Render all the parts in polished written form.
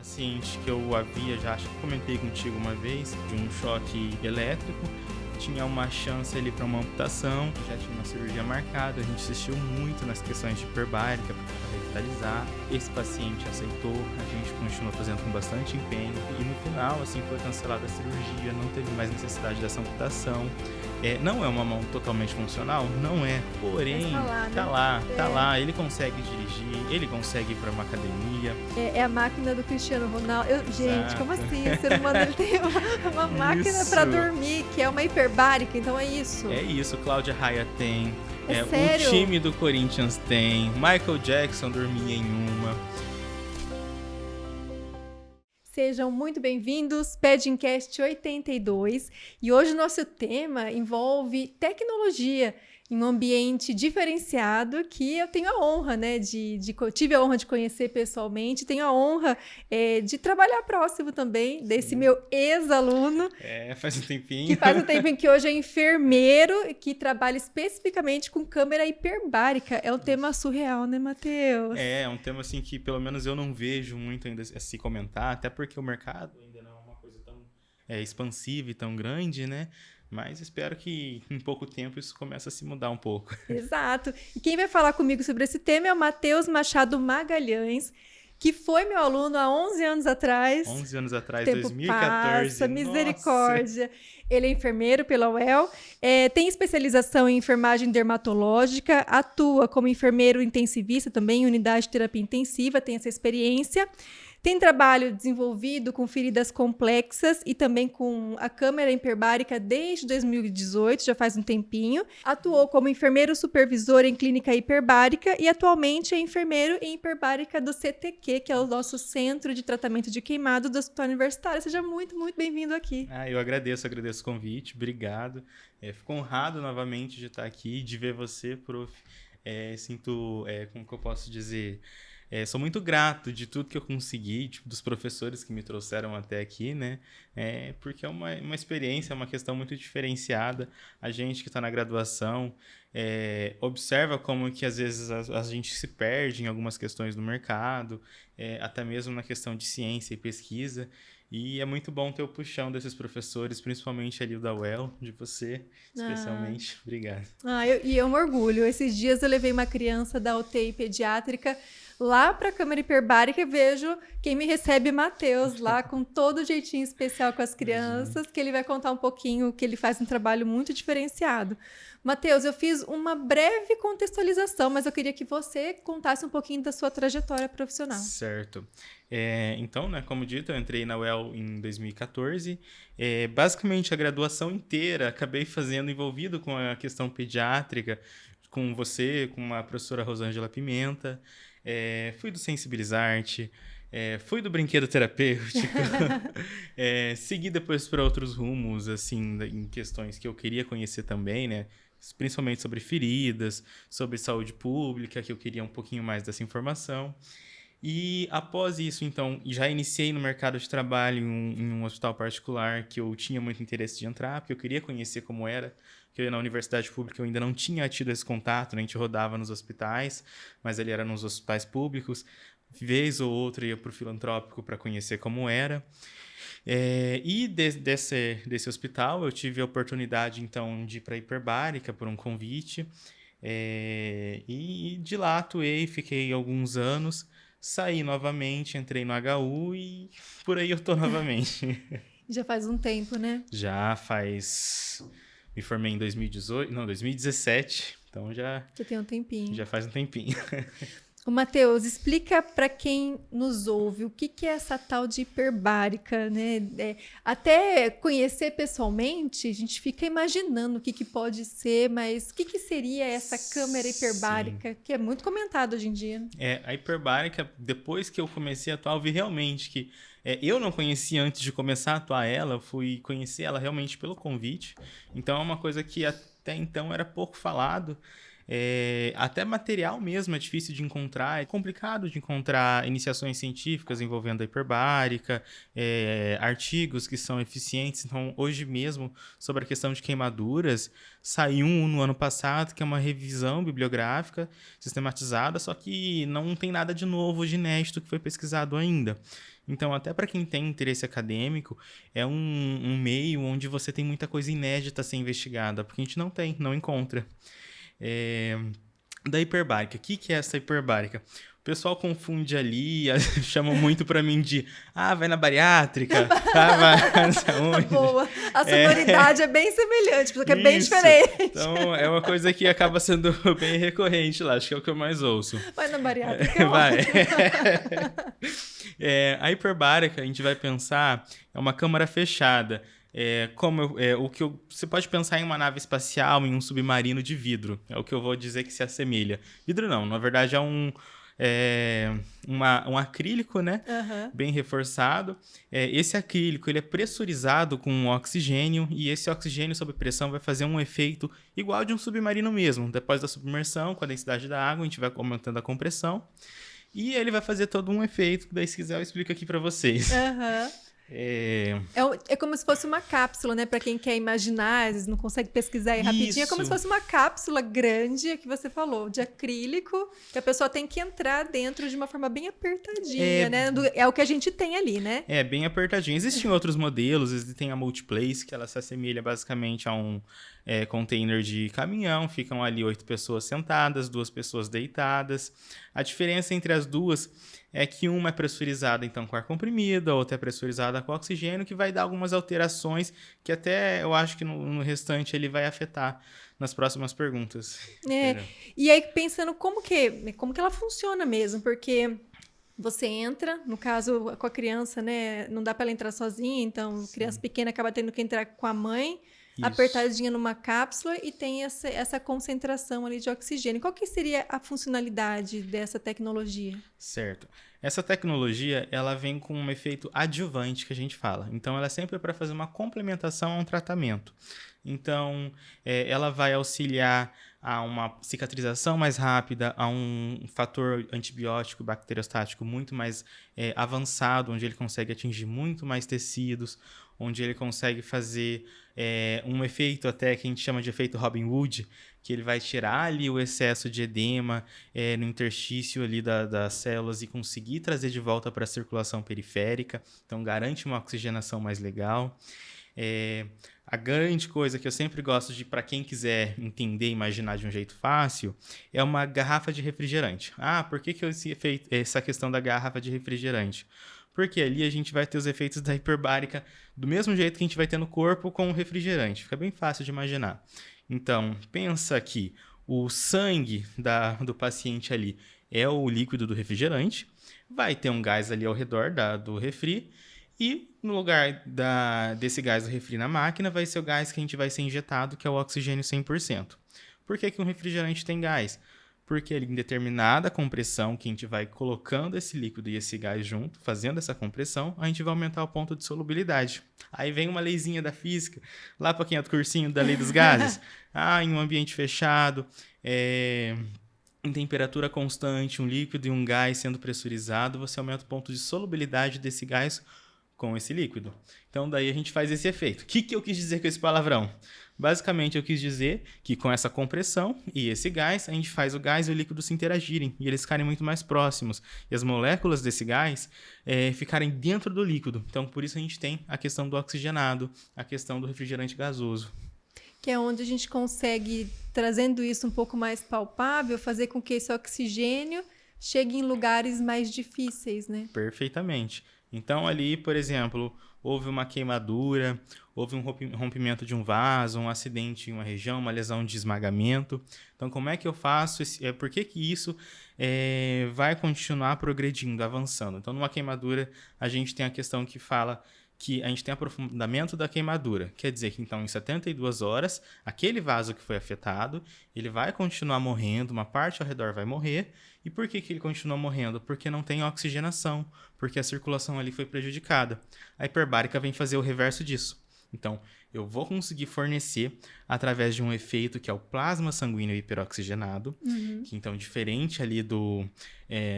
paciente que eu havia, já acho que comentei contigo uma vez, de um choque elétrico, tinha uma chance ali para uma amputação, já tinha uma cirurgia marcada, a gente insistiu muito nas questões de hiperbárica para revitalizar. Esse paciente aceitou, a gente continuou fazendo com bastante empenho e no final, assim, foi cancelada a cirurgia, não teve mais necessidade dessa amputação. Não é uma mão totalmente funcional? Não é, porém, tá lá, ele consegue dirigir, ele consegue ir para uma academia. É a máquina do Cristiano Ronaldo. Gente, como assim? O ser humano ele tem uma máquina para dormir, que é uma hiperbárica, então é isso. É isso, Cláudia Raia tem, sério? o time do Corinthians tem, Michael Jackson dormia em uma. Sejam muito bem-vindos, Pedincast 82, e hoje o nosso tema envolve tecnologia em um ambiente diferenciado que eu tenho a honra, né, tive a honra de conhecer pessoalmente, tenho a honra de trabalhar próximo também desse meu ex-aluno. Faz um tempinho. Que faz um tempinho que hoje é enfermeiro e que trabalha especificamente com câmera hiperbárica. É um tema surreal, né, Matheus? É um tema assim que pelo menos eu não vejo muito ainda se comentar, até porque o mercado ainda não é uma coisa tão expansiva e tão grande, né? Mas espero que em pouco tempo isso comece a se mudar um pouco. Exato. E quem vai falar comigo sobre esse tema é o Matheus Machado Magalhães, que foi meu aluno há 11 anos atrás. 11 anos atrás, tempo 2014. Passa, misericórdia. Ele é enfermeiro pela UEL, tem especialização em enfermagem dermatológica, atua como enfermeiro intensivista também em unidade de terapia intensiva, tem essa experiência. Tem trabalho desenvolvido com feridas complexas e também com a câmera hiperbárica desde 2018, já faz um tempinho. Atuou como enfermeiro supervisor em clínica hiperbárica e atualmente é enfermeiro em hiperbárica do CTQ, que é o nosso Centro de Tratamento de Queimado do Hospital Universitário. Seja muito, muito bem-vindo aqui. Eu agradeço o convite, obrigado. Fico honrado novamente de estar aqui, de ver você, prof. Sinto, como que eu posso dizer... sou muito grato de tudo que eu consegui, dos professores que me trouxeram até aqui, né? Porque é uma experiência, é uma questão muito diferenciada. A gente que está na graduação observa como que às vezes a gente se perde em algumas questões do mercado, até mesmo na questão de ciência e pesquisa. E é muito bom ter o puxão desses professores, principalmente ali o da UEL, de você, especialmente. Obrigado. E é um orgulho. Esses dias eu levei uma criança da UTI pediátrica lá para a câmera hiperbárica e vejo quem me recebe é Matheus, lá com todo o jeitinho especial com as crianças, que ele vai contar um pouquinho, que ele faz um trabalho muito diferenciado. Matheus, eu fiz uma breve contextualização, mas eu queria que você contasse um pouquinho da sua trajetória profissional. Certo. Então, né, como dito, eu entrei na UEL em 2014. Basicamente, a graduação inteira acabei fazendo envolvido com a questão pediátrica, com você, com a professora Rosângela Pimenta. Fui do Sensibilizarte, fui do brinquedo terapêutico, segui depois para outros rumos, assim, em questões que eu queria conhecer também, né? Principalmente sobre feridas, sobre saúde pública, que eu queria um pouquinho mais dessa informação. E após isso, então, já iniciei no mercado de trabalho em um hospital particular que eu tinha muito interesse de entrar, porque eu queria conhecer como era, porque na universidade pública eu ainda não tinha tido esse contato, né? A gente rodava nos hospitais, mas ele era nos hospitais públicos. Vez ou outra ia para o filantrópico para conhecer como era. E desse hospital eu tive a oportunidade, então, de ir para a hiperbárica por um convite. E de lá atuei, fiquei alguns anos, saí novamente, entrei no HU e por aí eu tô novamente. Já faz um tempo, né? Já faz... Me formei em 2017, então já tem um tempinho. Já faz um tempinho. Ô, Matheus, explica para quem nos ouve o que é essa tal de hiperbárica, né? Até conhecer pessoalmente, a gente fica imaginando o que pode ser, mas o que seria essa câmera hiperbárica, Sim. que é muito comentado hoje em dia? A hiperbárica, depois que eu comecei a atuar, eu vi realmente que eu não conhecia antes de começar a atuar ela, fui conhecer ela realmente pelo convite. Então é uma coisa que até então era pouco falado. Até material mesmo é difícil de encontrar, é complicado de encontrar iniciações científicas envolvendo a hiperbárica, artigos que são eficientes. Então, hoje mesmo, sobre a questão de queimaduras, saiu no ano passado, que é uma revisão bibliográfica sistematizada, só que não tem nada de novo, de inédito que foi pesquisado ainda. Então, até para quem tem interesse acadêmico, é um meio onde você tem muita coisa inédita a ser investigada, porque a gente não encontra. Da hiperbárica. O que é essa hiperbárica? O pessoal confunde ali, chamam muito pra mim de vai na bariátrica, vai na saúde. Boa. A sonoridade é bem semelhante, porque é bem diferente. Então, é uma coisa que acaba sendo bem recorrente lá, acho que é o que eu mais ouço. Vai na bariátrica, vai. A hiperbárica, a gente vai pensar, é uma câmara fechada. Você pode pensar em uma nave espacial, em um submarino de vidro. É o que eu vou dizer que se assemelha. Vidro não, na verdade é um acrílico, né? Uhum. Bem reforçado. Esse acrílico ele é pressurizado com oxigênio e esse oxigênio sob pressão vai fazer um efeito igual de um submarino mesmo. Depois da submersão, com a densidade da água, a gente vai aumentando a compressão e ele vai fazer todo um efeito que daí, se quiser, eu explico aqui para vocês. Uhum. É como se fosse uma cápsula, né? Para quem quer imaginar, às vezes não consegue pesquisar aí rapidinho. É como se fosse uma cápsula grande, que você falou, de acrílico, que a pessoa tem que entrar dentro de uma forma bem apertadinha, né? É o que a gente tem ali, né? É, bem apertadinho. Existem outros modelos, existem a Multiplace, que ela se assemelha basicamente a um container de caminhão. Ficam ali 8 pessoas sentadas, 2 pessoas deitadas. A diferença entre as duas é que uma é pressurizada, então, com ar comprimido, a outra é pressurizada com oxigênio, que vai dar algumas alterações que até eu acho que no restante ele vai afetar nas próximas perguntas. E aí, pensando como que ela funciona mesmo, porque você entra, no caso, com a criança, né? Não dá para ela entrar sozinha, então, criança pequena acaba tendo que entrar com a mãe, apertadinha numa cápsula e tem essa concentração ali de oxigênio. Qual que seria a funcionalidade dessa tecnologia? Certo. Essa tecnologia, ela vem com um efeito adjuvante que a gente fala. Então, ela é sempre para fazer uma complementação a um tratamento. Então, ela vai auxiliar a uma cicatrização mais rápida, a um fator antibiótico bacteriostático muito mais avançado, onde ele consegue atingir muito mais tecidos, onde ele consegue fazer um efeito até que a gente chama de efeito Robin Hood, que ele vai tirar ali o excesso de edema no interstício ali das células e conseguir trazer de volta para a circulação periférica. Então, garante uma oxigenação mais legal. A grande coisa que eu sempre gosto de, para quem quiser entender e imaginar de um jeito fácil, é uma garrafa de refrigerante. Por que essa questão da garrafa de refrigerante? Porque ali a gente vai ter os efeitos da hiperbárica do mesmo jeito que a gente vai ter no corpo com o refrigerante. Fica bem fácil de imaginar. Então, pensa que o sangue do paciente ali é o líquido do refrigerante, vai ter um gás ali ao redor do refri, e no lugar desse gás do refri na máquina vai ser o gás que a gente vai ser injetado, que é o oxigênio 100%. Por que um refrigerante tem gás? Porque ele, em determinada compressão, que a gente vai colocando esse líquido e esse gás junto, fazendo essa compressão, a gente vai aumentar o ponto de solubilidade. Aí vem uma leizinha da física, lá para quem é do cursinho da lei dos gases. Em um ambiente fechado, em temperatura constante, um líquido e um gás sendo pressurizado, você aumenta o ponto de solubilidade desse gás com esse líquido. Então, daí a gente faz esse efeito. O que eu quis dizer com esse palavrão? Basicamente, eu quis dizer que com essa compressão e esse gás, a gente faz o gás e o líquido se interagirem e eles ficarem muito mais próximos. E as moléculas desse gás ficarem dentro do líquido. Então, por isso a gente tem a questão do oxigenado, a questão do refrigerante gasoso. Que é onde a gente consegue, trazendo isso um pouco mais palpável, fazer com que esse oxigênio chegue em lugares mais difíceis, né? Perfeitamente. Então, ali, por exemplo, houve uma queimadura, houve um rompimento de um vaso, um acidente em uma região, uma lesão de esmagamento. Então, como é que eu faço? Por que isso vai continuar progredindo, avançando? Então, numa queimadura, a gente tem a questão que fala que a gente tem aprofundamento da queimadura. Quer dizer que, então, em 72 horas, aquele vaso que foi afetado, ele vai continuar morrendo, uma parte ao redor vai morrer. E por que ele continua morrendo? Porque não tem oxigenação, porque a circulação ali foi prejudicada. A hiperbárica vem fazer o reverso disso. Então, eu vou conseguir fornecer através de um efeito que é o plasma sanguíneo hiperoxigenado, que então, diferente ali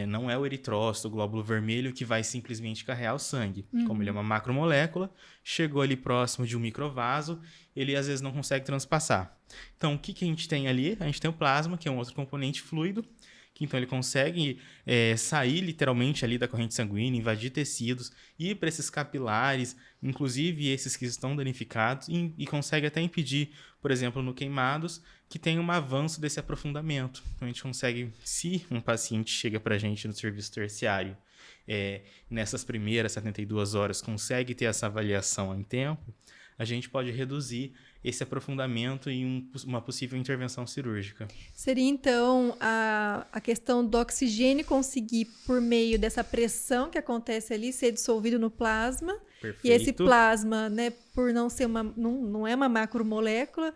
não é o eritrócito, o glóbulo vermelho, que vai simplesmente carregar o sangue. Como ele é uma macromolécula, chegou ali próximo de um microvaso, ele às vezes não consegue transpassar. Então, o que a gente tem ali? A gente tem o plasma, que é um outro componente fluido, que então ele consegue sair literalmente ali da corrente sanguínea, invadir tecidos, ir para esses capilares, inclusive esses que estão danificados, e consegue até impedir, por exemplo, no queimados, que tem um avanço desse aprofundamento. Então a gente consegue, se um paciente chega para a gente no serviço terciário, nessas primeiras 72 horas, consegue ter essa avaliação em tempo, a gente pode reduzir esse aprofundamento em uma possível intervenção cirúrgica. Seria, então, a questão do oxigênio conseguir, por meio dessa pressão que acontece ali, ser dissolvido no plasma. Perfeito. E esse plasma, né, por não ser não é uma macromolécula,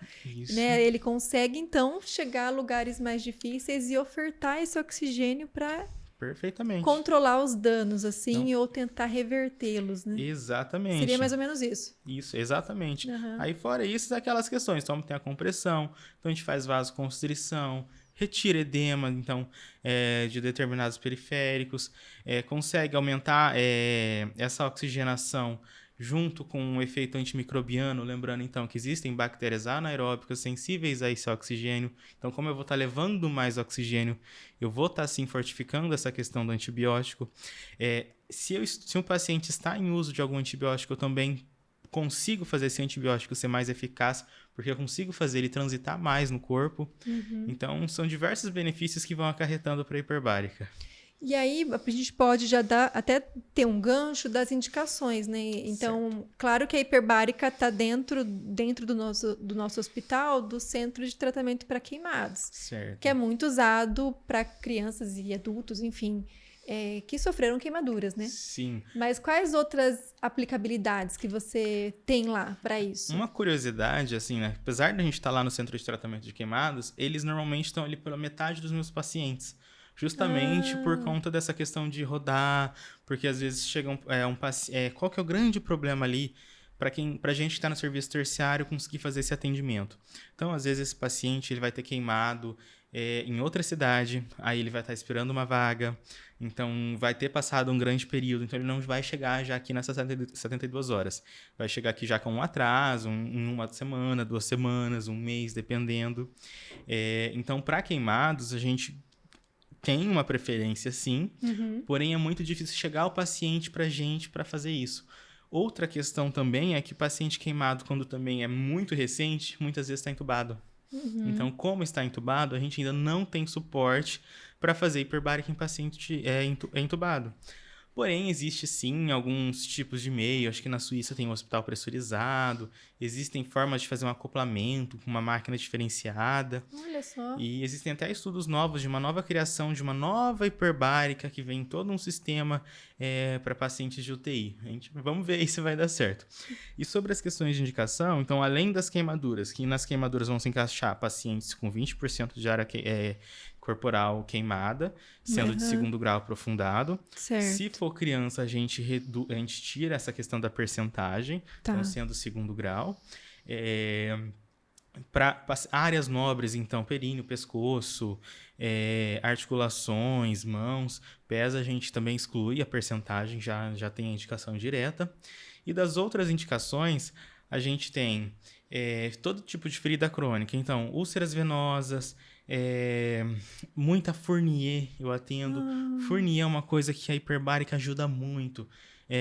né, ele consegue, então, chegar a lugares mais difíceis e ofertar esse oxigênio para perfeitamente controlar os danos, assim, ou tentar revertê-los, né? Exatamente. Seria mais ou menos isso. Isso, exatamente. Uhum. Aí fora isso, aquelas questões. Então tem a compressão, então a gente faz vasoconstrição, retira edema, então, de determinados periféricos, consegue aumentar essa oxigenação junto com um efeito antimicrobiano, lembrando então que existem bactérias anaeróbicas sensíveis a esse oxigênio. Então, como eu vou estar levando mais oxigênio, eu vou estar sim fortificando essa questão do antibiótico. Se um paciente está em uso de algum antibiótico, eu também consigo fazer esse antibiótico ser mais eficaz, porque eu consigo fazer ele transitar mais no corpo. Uhum. Então, são diversos benefícios que vão acarretando para a hiperbárica. E aí, a gente pode já até ter um gancho das indicações, né? Então, certo. Claro que a hiperbárica está dentro do nosso hospital, do centro de tratamento para queimados. Certo. Que é muito usado para crianças e adultos, enfim, que sofreram queimaduras, né? Sim. Mas quais outras aplicabilidades que você tem lá para isso? Uma curiosidade, assim, né? Apesar de a gente estar lá no centro de tratamento de queimados, eles normalmente estão ali pela metade dos meus pacientes. Justamente por conta dessa questão de rodar, porque às vezes chega um paciente... qual que é o grande problema ali para a gente que está no serviço terciário conseguir fazer esse atendimento? Então, às vezes, esse paciente ele vai ter queimado em outra cidade, aí ele vai estar esperando uma vaga, então vai ter passado um grande período, então ele não vai chegar já aqui nessas 72 horas. Vai chegar aqui já com um atraso, em uma semana, 2 semanas, um mês, dependendo. Então, para queimados, a gente tem uma preferência, sim, porém é muito difícil chegar o paciente para a gente para fazer isso. Outra questão também é que o paciente queimado, quando também é muito recente, muitas vezes está entubado. Então, como está entubado, a gente ainda não tem suporte para fazer hiperbárica em paciente entubado. Porém, existe sim alguns tipos de meio, acho que na Suíça tem um hospital pressurizado, existem formas de fazer um acoplamento com uma máquina diferenciada. Olha só. E existem até estudos novos de uma nova criação, de uma nova hiperbárica que vem todo um sistema para pacientes de UTI. Vamos ver aí se vai dar certo. E sobre as questões de indicação, então, além das queimaduras, que nas queimaduras vão se encaixar pacientes com 20% de área corporal queimada, sendo de 2º grau aprofundado. Certo. Se for criança, a gente tira essa questão da percentagem, então sendo 2º grau. Para áreas nobres, então, períneo, pescoço, articulações, mãos, pés, a gente também exclui a percentagem, já tem a indicação direta. E das outras indicações, a gente tem todo tipo de ferida crônica, então, úlceras venosas, muita Fournier, eu atendo. Fournier é uma coisa que a hiperbárica ajuda muito.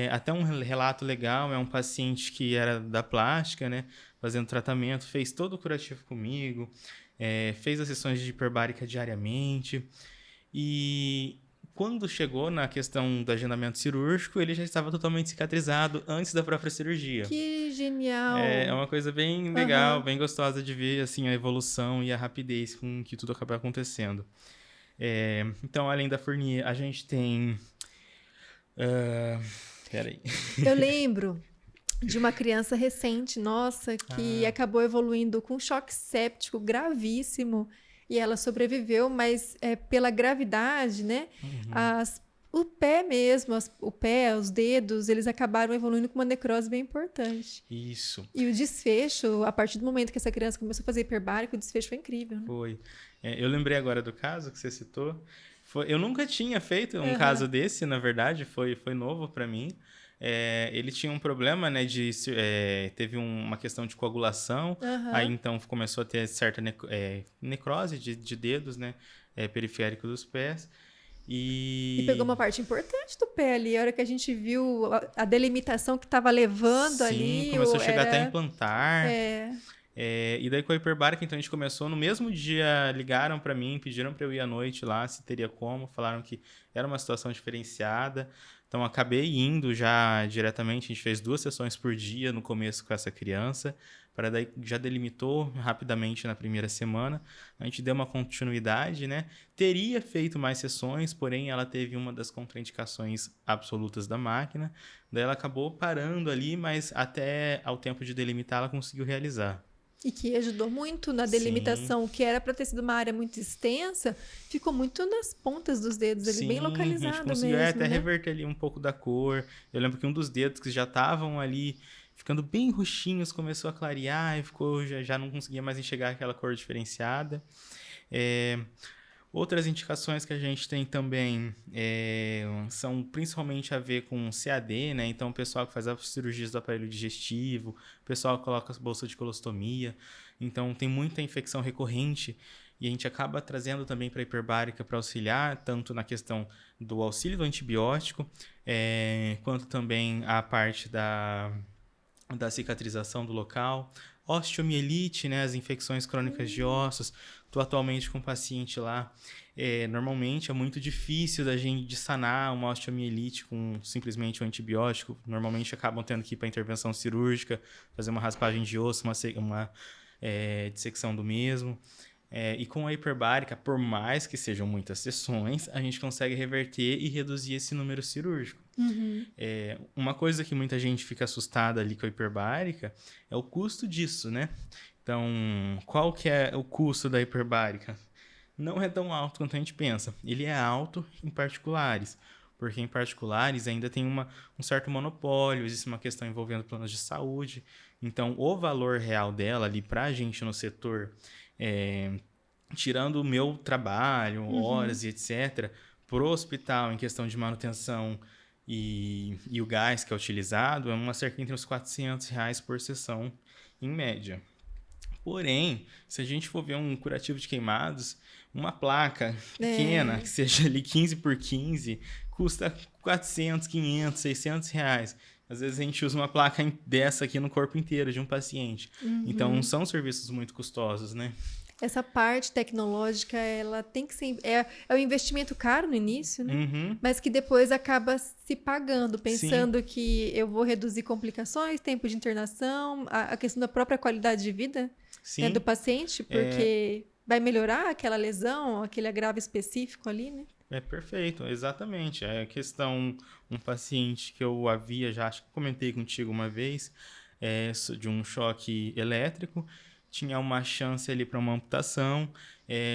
Até um relato legal, é um paciente que era da plástica, né, fazendo tratamento, fez todo o curativo comigo, fez as sessões de hiperbárica diariamente, e quando chegou na questão do agendamento cirúrgico, ele já estava totalmente cicatrizado antes da própria cirurgia. Que genial! É uma coisa bem legal, bem gostosa de ver assim, a evolução e a rapidez com que tudo acaba acontecendo. Então, além da Fournier, a gente tem... Peraí. Eu lembro de uma criança recente, nossa, que acabou evoluindo com choque séptico gravíssimo e ela sobreviveu, mas pela gravidade, né? O pé mesmo, os dedos, eles acabaram evoluindo com uma necrose bem importante. Isso. E o desfecho, a partir do momento que essa criança começou a fazer hiperbárica, o desfecho foi incrível, né? Foi. Eu lembrei agora do caso que você citou. Eu nunca tinha feito um caso desse, na verdade, foi novo para mim. ele tinha um problema, né, teve uma questão de coagulação, aí então começou a ter certa necrose de dedos, né, periférico dos pés. E pegou uma parte importante do pé ali, a hora que a gente viu a delimitação que estava levando ali. Sim, começou a chegar até a implantar. E daí com a hiperbárica, então a gente começou, no mesmo dia ligaram para mim, pediram para eu ir à noite lá, se teria como, falaram que era uma situação diferenciada. Então acabei indo já diretamente, a gente fez 2 sessões por dia no começo com essa criança, para daí já delimitou rapidamente na primeira semana. A gente deu uma continuidade, né? Teria feito mais sessões, porém ela teve uma das contraindicações absolutas da máquina. Daí ela acabou parando ali, mas até ao tempo de delimitar ela conseguiu realizar. E que ajudou muito na delimitação, que era para ter sido uma área muito extensa, ficou muito nas pontas dos dedos ali, bem localizado mesmo. A gente conseguiu até reverter ali um pouco da cor. Eu lembro que um dos dedos que já estavam ali ficando bem roxinhos começou a clarear e já não conseguia mais enxergar aquela cor diferenciada. Outras indicações que a gente tem também são principalmente a ver com CAD, né? Então, o pessoal que faz as cirurgias do aparelho digestivo, o pessoal que coloca bolsa de colostomia. Então, tem muita infecção recorrente e a gente acaba trazendo também para a hiperbárica para auxiliar, tanto na questão do auxílio do antibiótico, quanto também a parte da cicatrização do local. Osteomielite, né, as infecções crônicas de ossos. Estou atualmente com um paciente lá. Normalmente é muito difícil da gente sanar uma osteomielite com simplesmente um antibiótico. Normalmente acabam tendo que ir para intervenção cirúrgica, fazer uma raspagem de osso, uma dissecção do mesmo. E com a hiperbárica, por mais que sejam muitas sessões, a gente consegue reverter e reduzir esse número cirúrgico. Uma coisa que muita gente fica assustada ali com a hiperbárica é o custo disso, né? Então, qual que é o custo da hiperbárica? Não é tão alto quanto a gente pensa. Ele é alto em particulares, porque em particulares ainda tem um certo monopólio, existe uma questão envolvendo planos de saúde. Então, o valor real dela ali para a gente no setor, tirando o meu trabalho, horas e etc., para o hospital em questão de manutenção e o gás que é utilizado, é cerca entre uns R$400 por sessão, em média. Porém, se a gente for ver um curativo de queimados, uma placa pequena, que seja ali 15 por 15, custa R$400, R$500, R$600. Às vezes a gente usa uma placa dessa aqui no corpo inteiro de um paciente. Então, são serviços muito custosos, né? Essa parte tecnológica, ela tem que ser... É um investimento caro no início, né? Mas que depois acaba se pagando, pensando que eu vou reduzir complicações, tempo de internação, a questão da própria qualidade de vida, né, do paciente, porque vai melhorar aquela lesão, aquele agravo específico ali, né? Perfeito, exatamente. É a questão, um paciente que eu havia, já acho que comentei contigo uma vez, de um choque elétrico, tinha uma chance ali para uma amputação,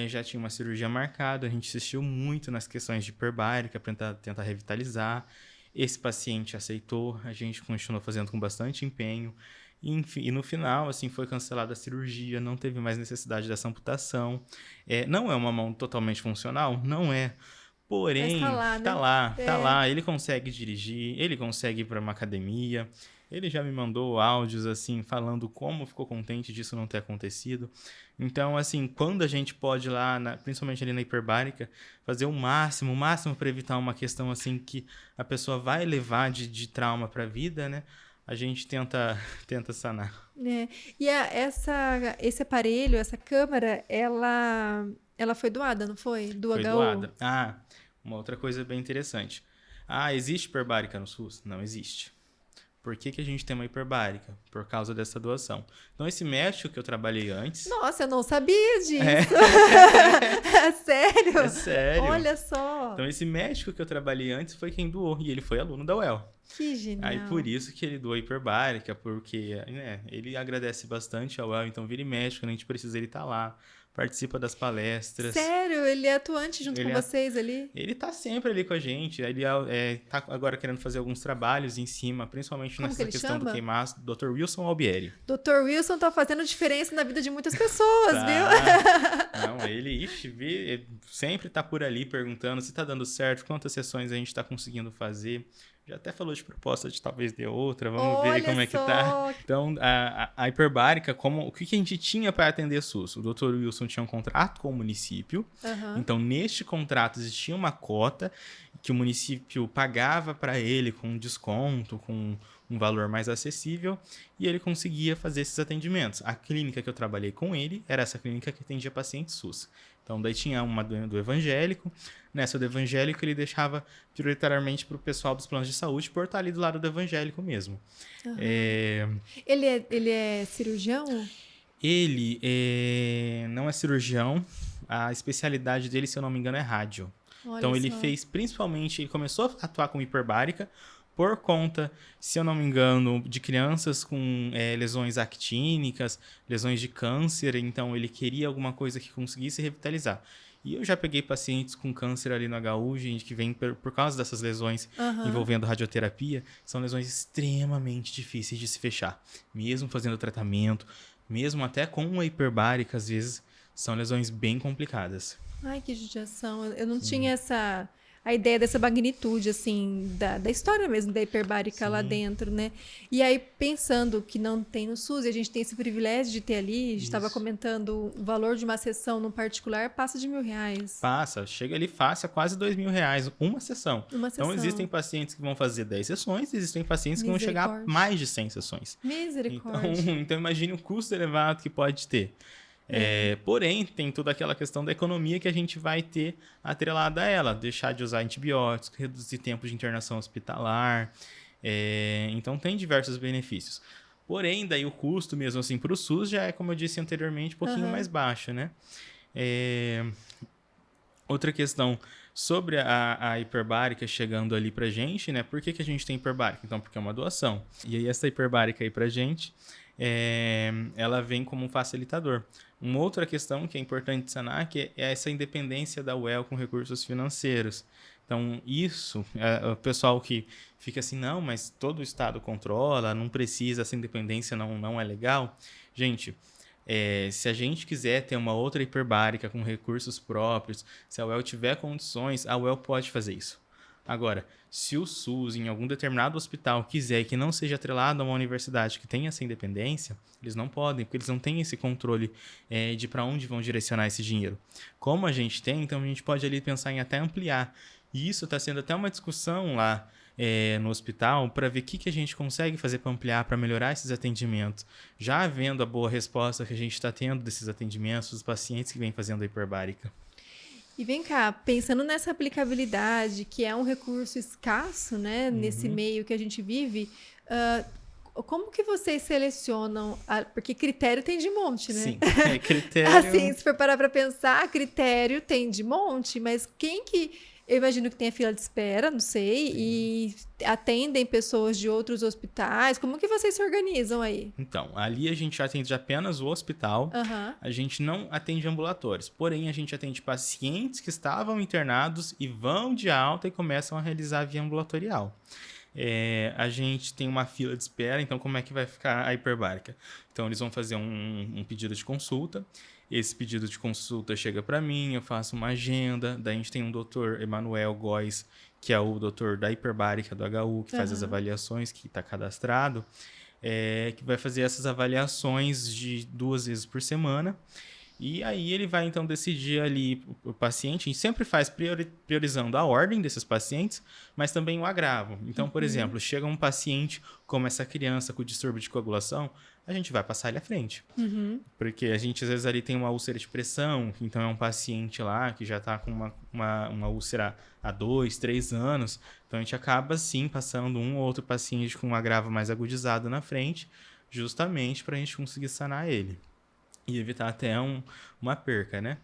já tinha uma cirurgia marcada, a gente insistiu muito nas questões de hiperbárica para tentar revitalizar. Esse paciente aceitou, a gente continuou fazendo com bastante empenho. Enfim, e no final, assim, foi cancelada a cirurgia, não teve mais necessidade dessa amputação. Não é uma mão totalmente funcional? Não é. Porém, tá lá, ele consegue dirigir, ele consegue ir para uma academia, ele já me mandou áudios, assim, falando como ficou contente disso não ter acontecido. Então, assim, quando a gente pode lá, principalmente ali na hiperbárica, fazer o máximo para evitar uma questão, assim, que a pessoa vai levar de trauma para a vida, né? A gente tenta sanar. E esse aparelho, essa câmera, ela foi doada, não foi? Do foi HU? Doada. Uma outra coisa bem interessante. Existe hiperbárica no SUS? Não existe. Por que a gente tem uma hiperbárica? Por causa dessa doação. Então, esse médico que eu trabalhei antes... Nossa, eu não sabia disso! Sério? É sério. Olha só! Então, esse médico que eu trabalhei antes foi quem doou. E ele foi aluno da UEL. Que genial! Aí, por isso que ele doou a hiperbárica, porque ele agradece bastante a UEL. Então, vira médico, a gente precisa ele estar lá. Participa das palestras. Sério? Ele é atuante junto com vocês ali? Ele tá sempre ali com a gente. Ele tá agora querendo fazer alguns trabalhos em cima, principalmente nessa questão do queimaço. Dr. Wilson Albieri. Dr. Wilson tá fazendo diferença na vida de muitas pessoas, viu? Não, ele sempre tá por ali perguntando se tá dando certo, quantas sessões a gente tá conseguindo fazer. Já até falou de proposta de talvez de outra, vamos ver como é que tá. Só. Então, a hiperbárica, o que a gente tinha para atender SUS? O Dr. Wilson tinha um contrato com o município, então neste contrato existia uma cota que o município pagava para ele com desconto, com um valor mais acessível, e ele conseguia fazer esses atendimentos. A clínica que eu trabalhei com ele era essa clínica que atendia pacientes SUS. Então, daí tinha uma do evangélico. Nessa do evangélico, ele deixava prioritariamente para o pessoal dos planos de saúde por estar ali do lado do evangélico mesmo. Ele é cirurgião? Ele não é cirurgião. A especialidade dele, se eu não me engano, é rádio. Olha Então, ele só. fez principalmente... Ele começou a atuar como hiperbárica por conta, se eu não me engano, de crianças com lesões actínicas, lesões de câncer. Então, ele queria alguma coisa que conseguisse revitalizar. E eu já peguei pacientes com câncer ali no HU, gente, que vem por causa dessas lesões envolvendo radioterapia. São lesões extremamente difíceis de se fechar. Mesmo fazendo tratamento, mesmo até com uma hiperbárica, às vezes, são lesões bem complicadas. Ai, que judiação. Eu não tinha a ideia dessa magnitude, assim, da história mesmo da hiperbárica lá dentro, né? E aí, pensando que não tem no SUS, e a gente tem esse privilégio de ter ali, a gente estava comentando, o valor de uma sessão no particular passa de R$1.000. Passa, chega ali fácil a quase R$2.000, uma sessão. Então, existem pacientes que vão fazer 10 sessões, existem pacientes que vão chegar a mais de 100 sessões. Misericórdia. Então imagine o custo elevado que pode ter. Porém, tem toda aquela questão da economia que a gente vai ter atrelada a ela. Deixar de usar antibióticos, reduzir tempo de internação hospitalar. Então, tem diversos benefícios. Porém, daí o custo mesmo assim para o SUS já é, como eu disse anteriormente, um pouquinho mais baixo, né? Outra questão sobre a hiperbárica chegando ali pra gente, né? Por que a gente tem hiperbárica? Então, porque é uma doação. E aí, essa hiperbárica aí pra gente, ela vem como um facilitador. Uma outra questão que é importante sanar que é essa independência da UEL com recursos financeiros. Então, isso, o pessoal que fica assim, não, mas todo o Estado controla, não precisa, essa independência não é legal. Gente, se a gente quiser ter uma outra hiperbárica com recursos próprios, se a UEL tiver condições, a UEL pode fazer isso. Agora, se o SUS, em algum determinado hospital, quiser que não seja atrelado a uma universidade que tenha essa independência, eles não podem, porque eles não têm esse controle de para onde vão direcionar esse dinheiro. Como a gente tem, então a gente pode ali pensar em até ampliar. E isso está sendo até uma discussão lá no hospital para ver o que a gente consegue fazer para ampliar, para melhorar esses atendimentos. Já vendo a boa resposta que a gente está tendo desses atendimentos, dos pacientes que vêm fazendo a hiperbárica. E vem cá, pensando nessa aplicabilidade, que é um recurso escasso, né, nesse meio que a gente vive, como que vocês selecionam? Porque critério tem de monte, né? Sim, critério... Assim, se for parar para pensar, critério tem de monte, mas quem que... Eu imagino que tem a fila de espera, não sei, e atendem pessoas de outros hospitais. Como que vocês se organizam aí? Então, ali a gente atende apenas o hospital, a gente não atende ambulatórios. Porém, a gente atende pacientes que estavam internados e vão de alta e começam a realizar a via ambulatorial. A gente tem uma fila de espera, então como é que vai ficar a hiperbárica? Então, eles vão fazer um pedido de consulta. Esse pedido de consulta chega para mim, eu faço uma agenda. Daí a gente tem um doutor Emanuel Góes, que é o doutor da hiperbárica do HU, que faz as avaliações, que está cadastrado, que vai fazer essas avaliações de 2 vezes por semana. E aí ele vai, então, decidir ali o paciente. A gente sempre faz priorizando a ordem desses pacientes, mas também o agravo. Então, por exemplo, chega um paciente como essa criança com distúrbio de coagulação, a gente vai passar ele à frente. Porque a gente, às vezes, ali tem uma úlcera de pressão, então é um paciente lá que já está com uma úlcera há 2, 3 anos. Então, a gente acaba, sim, passando um ou outro paciente com um agravo mais agudizado na frente, justamente para a gente conseguir sanar ele. E evitar até uma perca, né?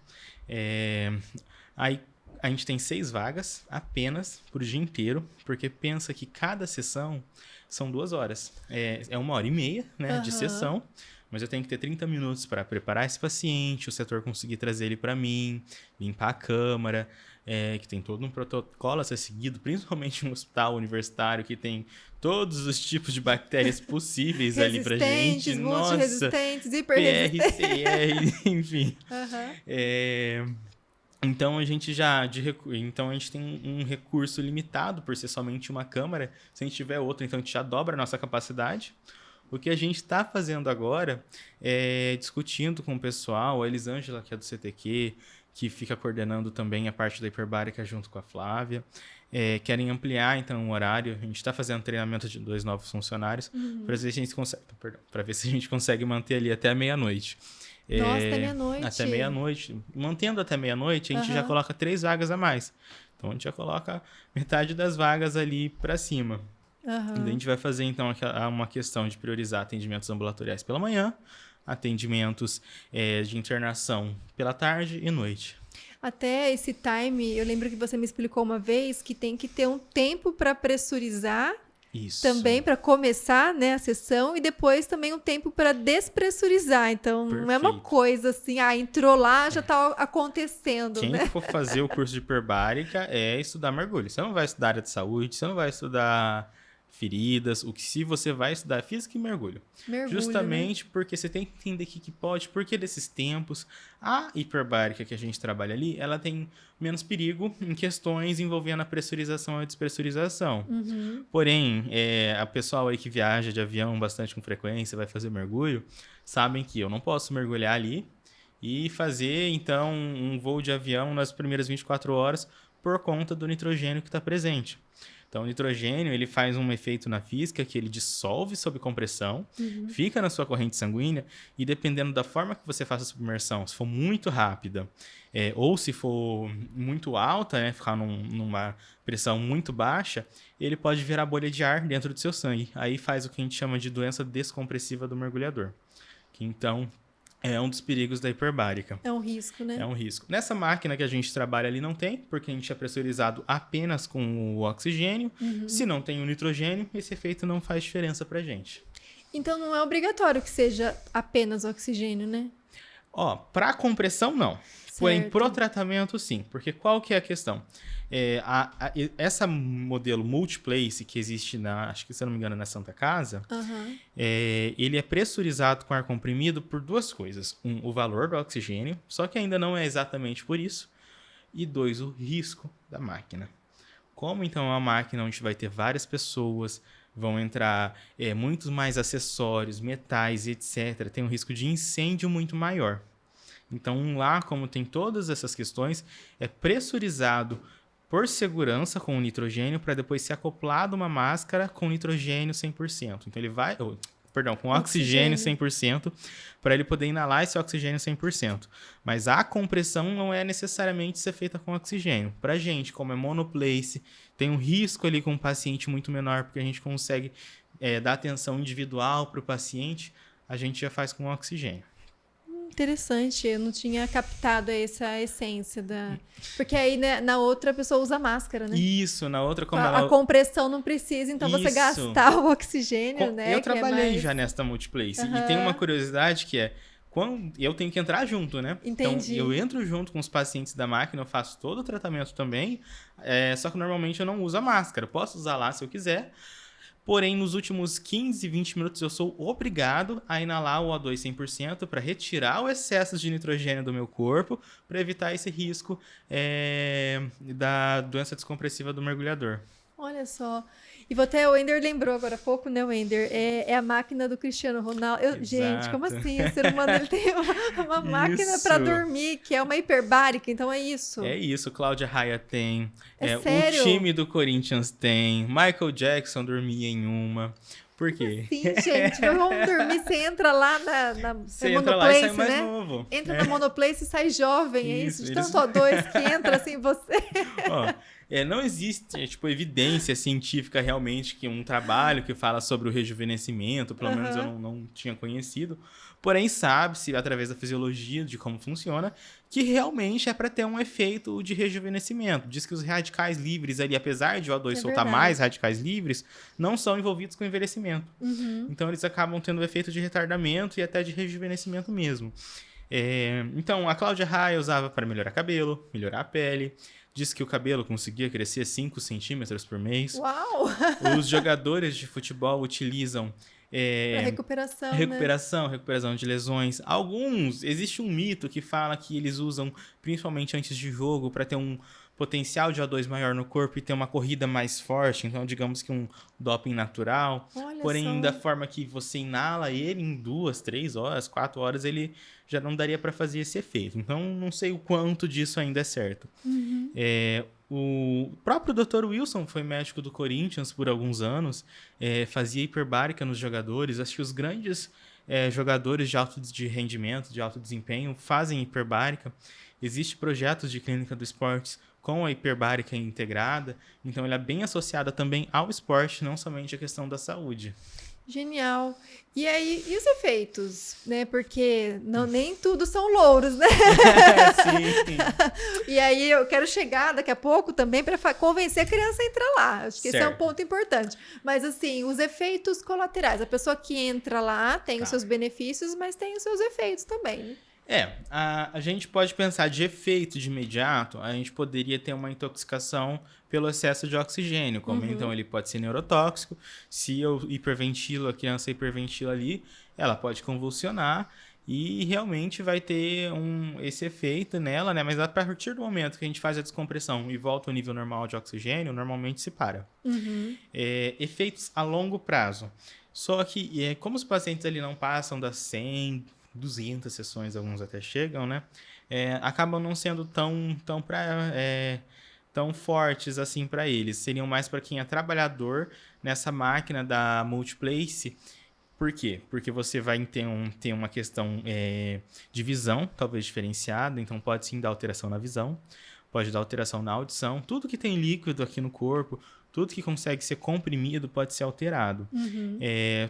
Aí a gente tem 6 vagas apenas por dia inteiro, porque pensa que cada sessão são 2 horas. É 1h30, né, de sessão, mas eu tenho que ter 30 minutos para preparar esse paciente, o setor conseguir trazer ele para mim, limpar a câmara, que tem todo um protocolo a ser seguido, principalmente um hospital universitário que tem todos os tipos de bactérias possíveis ali pra gente. Multiresistentes, hiperresistentes. PR, CR, enfim. Então então a gente tem um recurso limitado por ser somente uma câmara. Se a gente tiver outra, então a gente já dobra a nossa capacidade. O que a gente está fazendo agora é discutindo com o pessoal, a Elisângela, que é do CTQ, que fica coordenando também a parte da hiperbárica junto com a Flávia. Querem ampliar então o horário. A gente está fazendo treinamento de 2 novos funcionários para ver se a gente consegue, para ver se a gente consegue manter ali até meia-noite. Nossa, até meia-noite. Até meia-noite. Mantendo até meia-noite, a gente já coloca 3 vagas a mais. Então, a gente já coloca metade das vagas ali para cima. E a gente vai fazer, então, uma questão de priorizar atendimentos ambulatoriais pela manhã, atendimentos de internação pela tarde e noite. Até esse time, eu lembro que você me explicou uma vez que tem que ter um tempo para pressurizar. Isso. Também para começar, né, a sessão e depois também um tempo para despressurizar. Então, não é uma coisa assim, entrou lá, já está acontecendo, Quem né? for fazer o curso de hiperbárica é estudar mergulho. Você não vai estudar área de saúde, você não vai estudar feridas, se você vai estudar física e mergulho. Justamente, né? Porque você tem que entender o que pode, porque desses tempos, a hiperbárica que a gente trabalha ali, ela tem menos perigo em questões envolvendo a pressurização e a despressurização. Porém, a pessoa aí que viaja de avião bastante com frequência, vai fazer mergulho, sabem que eu não posso mergulhar ali e fazer, então, um voo de avião nas primeiras 24 horas por conta do nitrogênio que está presente. Então, o nitrogênio, ele faz um efeito na física que ele dissolve sob compressão, fica na sua corrente sanguínea e dependendo da forma que você faça a submersão, se for muito rápida ou se for muito alta, né, ficar numa pressão muito baixa, ele pode virar bolha de ar dentro do seu sangue. Aí faz o que a gente chama de doença descompressiva do mergulhador. Que, então, é um dos perigos da hiperbárica. É um risco, né? É um risco. Nessa máquina que a gente trabalha ali não tem, porque a gente é pressurizado apenas com o oxigênio. Se não tem o nitrogênio, esse efeito não faz diferença pra gente. Então não é obrigatório que seja apenas oxigênio, né? Para compressão, não. Certo. Porém, pro tratamento, sim. Porque qual que é a questão? Essa modelo multiplace que existe acho que se eu não me engano, na Santa Casa, ele é pressurizado com ar comprimido por 2 coisas. O valor do oxigênio, só que ainda não é exatamente por isso. E 2, o risco da máquina. Como então é uma máquina onde vai ter várias pessoas, vão entrar muitos mais acessórios, metais, etc. Tem um risco de incêndio muito maior. Então lá, como tem todas essas questões, é pressurizado por segurança com o nitrogênio para depois ser acoplado uma máscara com nitrogênio 100%. Então ele vai... com oxigênio 100%, para ele poder inalar esse oxigênio 100%. Mas a compressão não é necessariamente ser feita com oxigênio. Para a gente, como é monoplace, tem um risco ali com o paciente muito menor, porque a gente consegue dar atenção individual para o paciente, a gente já faz com oxigênio. Interessante, eu não tinha captado essa essência da... Porque aí, né, na outra a pessoa usa máscara, né? Isso, na outra como a compressão não precisa, então você gastar o oxigênio, né? Eu trabalhei já nesta multiplace e tem uma curiosidade que é quando eu tenho que entrar junto, né? Entendi. Então eu entro junto com os pacientes da máquina, eu faço todo o tratamento também, só que normalmente eu não uso a máscara. Eu posso usar lá se eu quiser. Porém, nos últimos 15, 20 minutos, eu sou obrigado a inalar o O2 100% para retirar o excesso de nitrogênio do meu corpo, para evitar esse risco da doença descompressiva do mergulhador. Olha só. E até o Wender lembrou agora há pouco, né, Wender? É a máquina do Cristiano Ronaldo. Gente, como assim? O ser humano ele tem uma máquina para dormir, que é uma hiperbárica, então é isso. É isso, Cláudia Raia tem. Sério? O time do Corinthians tem. Michael Jackson dormia em uma. Por quê? Sim, gente, vamos dormir. Você entra lá na você entra lá e sai mais né? novo. Entra na Monoplace e sai jovem, é isso? De Eles... tanto O2 que entra assim você. Não existe evidência científica realmente que um trabalho que fala sobre o rejuvenescimento, pelo menos eu não tinha conhecido. Porém, sabe-se, através da fisiologia, de como funciona, que realmente é para ter um efeito de rejuvenescimento. Diz que os radicais livres ali, apesar de o O2 soltar mais radicais livres, não são envolvidos com envelhecimento. Então, eles acabam tendo o efeito de retardamento e até de rejuvenescimento mesmo. Então, a Cláudia Raia usava para melhorar cabelo, melhorar a pele. Diz que o cabelo conseguia crescer 5 centímetros por mês. Uau! Os jogadores de futebol utilizam Para recuperação, recuperação de lesões. Existe um mito que fala que eles usam, principalmente antes de jogo, para ter um potencial de O2 maior no corpo e ter uma corrida mais forte. Então, digamos que um doping natural. Olha Porém, só. da forma que você inala ele em 2, 3 horas, 4 horas, ele já não daria para fazer esse efeito. Então, não sei o quanto disso ainda é certo. O próprio Dr. Wilson foi médico do Corinthians por alguns anos, fazia hiperbárica nos jogadores. Acho que os grandes jogadores de rendimento, de alto desempenho, fazem hiperbárica. Existem projetos de clínica do esportes com a hiperbárica integrada, então ela é bem associada também ao esporte, não somente à questão da saúde. Genial. E aí, e os efeitos, né? Porque nem tudo são louros, né? Sim. E aí eu quero chegar daqui a pouco também para convencer a criança a entrar lá. Acho que esse é um ponto importante. Mas assim, os efeitos colaterais. A pessoa que entra lá tem os seus benefícios, mas tem os seus efeitos também, né? A gente pode pensar de efeito de imediato, a gente poderia ter uma intoxicação pelo excesso de oxigênio, como então ele pode ser neurotóxico. Se eu hiperventilo, a criança hiperventila ali, ela pode convulsionar e realmente vai ter esse efeito nela, né? Mas a partir do momento que a gente faz a descompressão e volta ao nível normal de oxigênio, normalmente se para. Efeitos a longo prazo. Só que, como os pacientes ali não passam das 100, 200 sessões, alguns até chegam, né? Acabam não sendo tão fortes assim para eles. Seriam mais para quem é trabalhador nessa máquina da Multiplace. Por quê? Porque você vai ter uma questão de visão, talvez diferenciada, então pode sim dar alteração na visão, pode dar alteração na audição, tudo que tem líquido aqui no corpo, tudo que consegue ser comprimido pode ser alterado.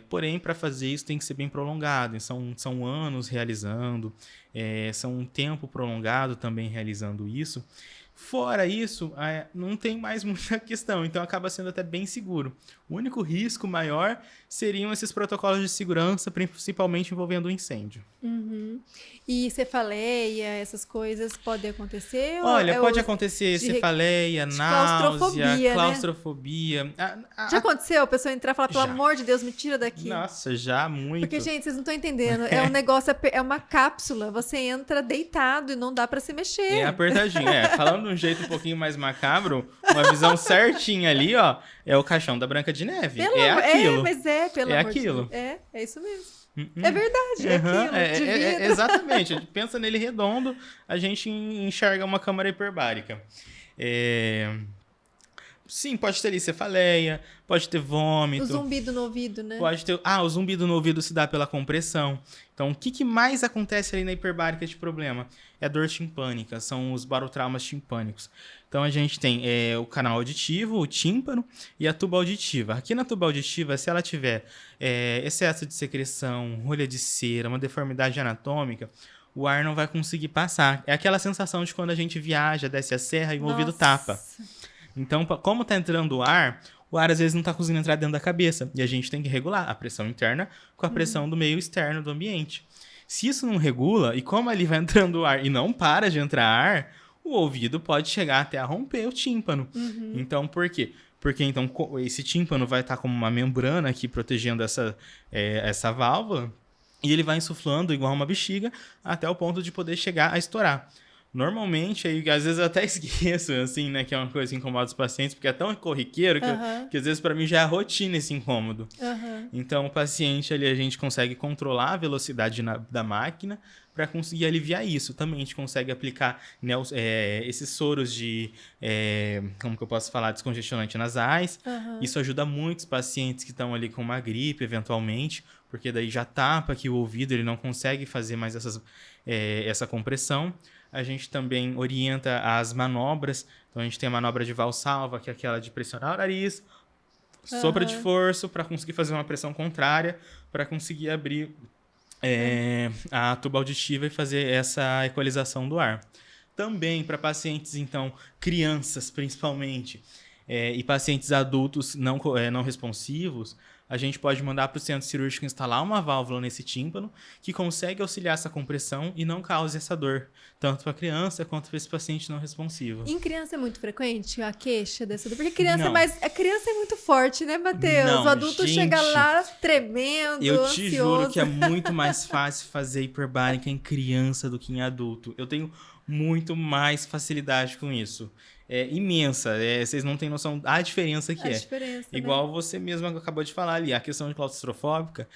Porém, para fazer isso tem que ser bem prolongado. São anos realizando, são um tempo prolongado também realizando isso. Fora isso, não tem mais muita questão, então acaba sendo até bem seguro. O único risco maior seriam esses protocolos de segurança, principalmente envolvendo o incêndio. E cefaleia, essas coisas podem acontecer? Olha, pode acontecer cefaleia, náusea, claustrofobia. Né? Já aconteceu a pessoa entrar e falar, pelo amor de Deus, me tira daqui? Nossa, já muito. Porque, gente, vocês não estão entendendo. É um negócio, é uma cápsula. Você entra deitado e não dá pra se mexer. É apertadinho. Falando de um jeito um pouquinho mais macabro, uma visão certinha ali, ó, é o caixão da Branca de Neve. Aquilo. Mas pelo amor aquilo. De Deus. É isso mesmo. É verdade, é aquilo. Exatamente. A gente pensa nele redondo, a gente enxerga uma câmara hiperbárica. Sim, pode ter ali cefaleia, pode ter vômito. O zumbido no ouvido, né? Pode ter... o zumbido no ouvido se dá pela compressão. Então, o que mais acontece ali na hiperbárica de problema? É a dor timpânica, são os barotraumas timpânicos. Então, a gente tem o canal auditivo, o tímpano e a tuba auditiva. Aqui na tuba auditiva, se ela tiver excesso de secreção, rolha de cera, uma deformidade anatômica, o ar não vai conseguir passar. É aquela sensação de quando a gente viaja, desce a serra e o ouvido tapa. Então, como está entrando o ar às vezes não está conseguindo entrar dentro da cabeça. E a gente tem que regular a pressão interna com a pressão do meio externo do ambiente. Se isso não regula, e como ali vai entrando o ar e não para de entrar ar, o ouvido pode chegar até a romper o tímpano. Então, por quê? Porque então esse tímpano vai estar como uma membrana aqui protegendo essa válvula, e ele vai insuflando igual uma bexiga até o ponto de poder chegar a estourar. Normalmente, aí, às vezes eu até esqueço, assim, né, que é uma coisa que incomoda os pacientes, porque é tão corriqueiro que às vezes para mim já é rotina esse incômodo. Então, o paciente ali, a gente consegue controlar a velocidade da máquina para conseguir aliviar isso. Também a gente consegue aplicar, né, esses soros de, como que eu posso falar, descongestionante nasais. Isso ajuda muito os pacientes que estão ali com uma gripe, eventualmente, porque daí já tapa aqui o ouvido, ele não consegue fazer mais essa compressão. A gente também orienta as manobras. Então, a gente tem a manobra de Valsalva, que é aquela de pressionar o nariz, sopra de esforço para conseguir fazer uma pressão contrária, para conseguir abrir a tuba auditiva e fazer essa equalização do ar. Também para pacientes, então, crianças principalmente, e pacientes adultos não responsivos, a gente pode mandar para o centro cirúrgico instalar uma válvula nesse tímpano que consegue auxiliar essa compressão e não cause essa dor, tanto para a criança quanto para esse paciente não responsivo. Em criança é muito frequente a queixa dessa dor? Porque criança, Não. mas a criança é muito forte, né, Matheus? Não, O adulto gente, chega lá tremendo, eu te ansioso. juro que é muito mais fácil fazer hiperbárica em criança do que em adulto. Eu tenho muito mais facilidade com isso. É imensa. Vocês não têm noção da diferença que A é. diferença, né? Igual você mesmo acabou de falar ali, a questão de claustrofóbica.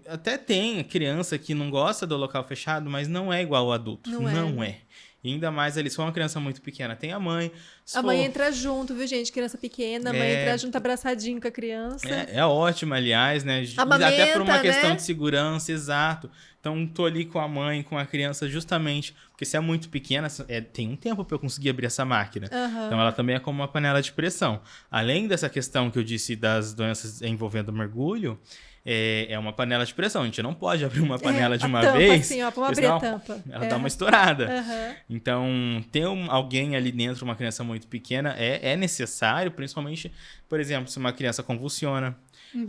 Até tem criança que não gosta do local fechado, mas não é igual ao adulto. Não é. E ainda mais ali, se for uma criança muito pequena, tem a mãe. A mãe entra junto, viu, gente? Criança pequena, a mãe entra junto abraçadinho com a criança. É ótimo, aliás, né? Amamenta, até por uma questão né? de segurança, exato. Então, tô ali com a mãe, com a criança, justamente porque se é muito pequena, tem um tempo para eu conseguir abrir essa máquina. Uhum. Então, ela também é como uma panela de pressão. Além dessa questão que eu disse das doenças envolvendo mergulho, é uma panela de pressão. A gente não pode abrir uma panela de uma tampa, vez. Assim, ó, vamos abrir a tampa. Ela dá uma estourada. Uhum. Então, ter alguém ali dentro, uma criança muito pequena, é necessário, principalmente, por exemplo, se uma criança convulsiona. Uhum.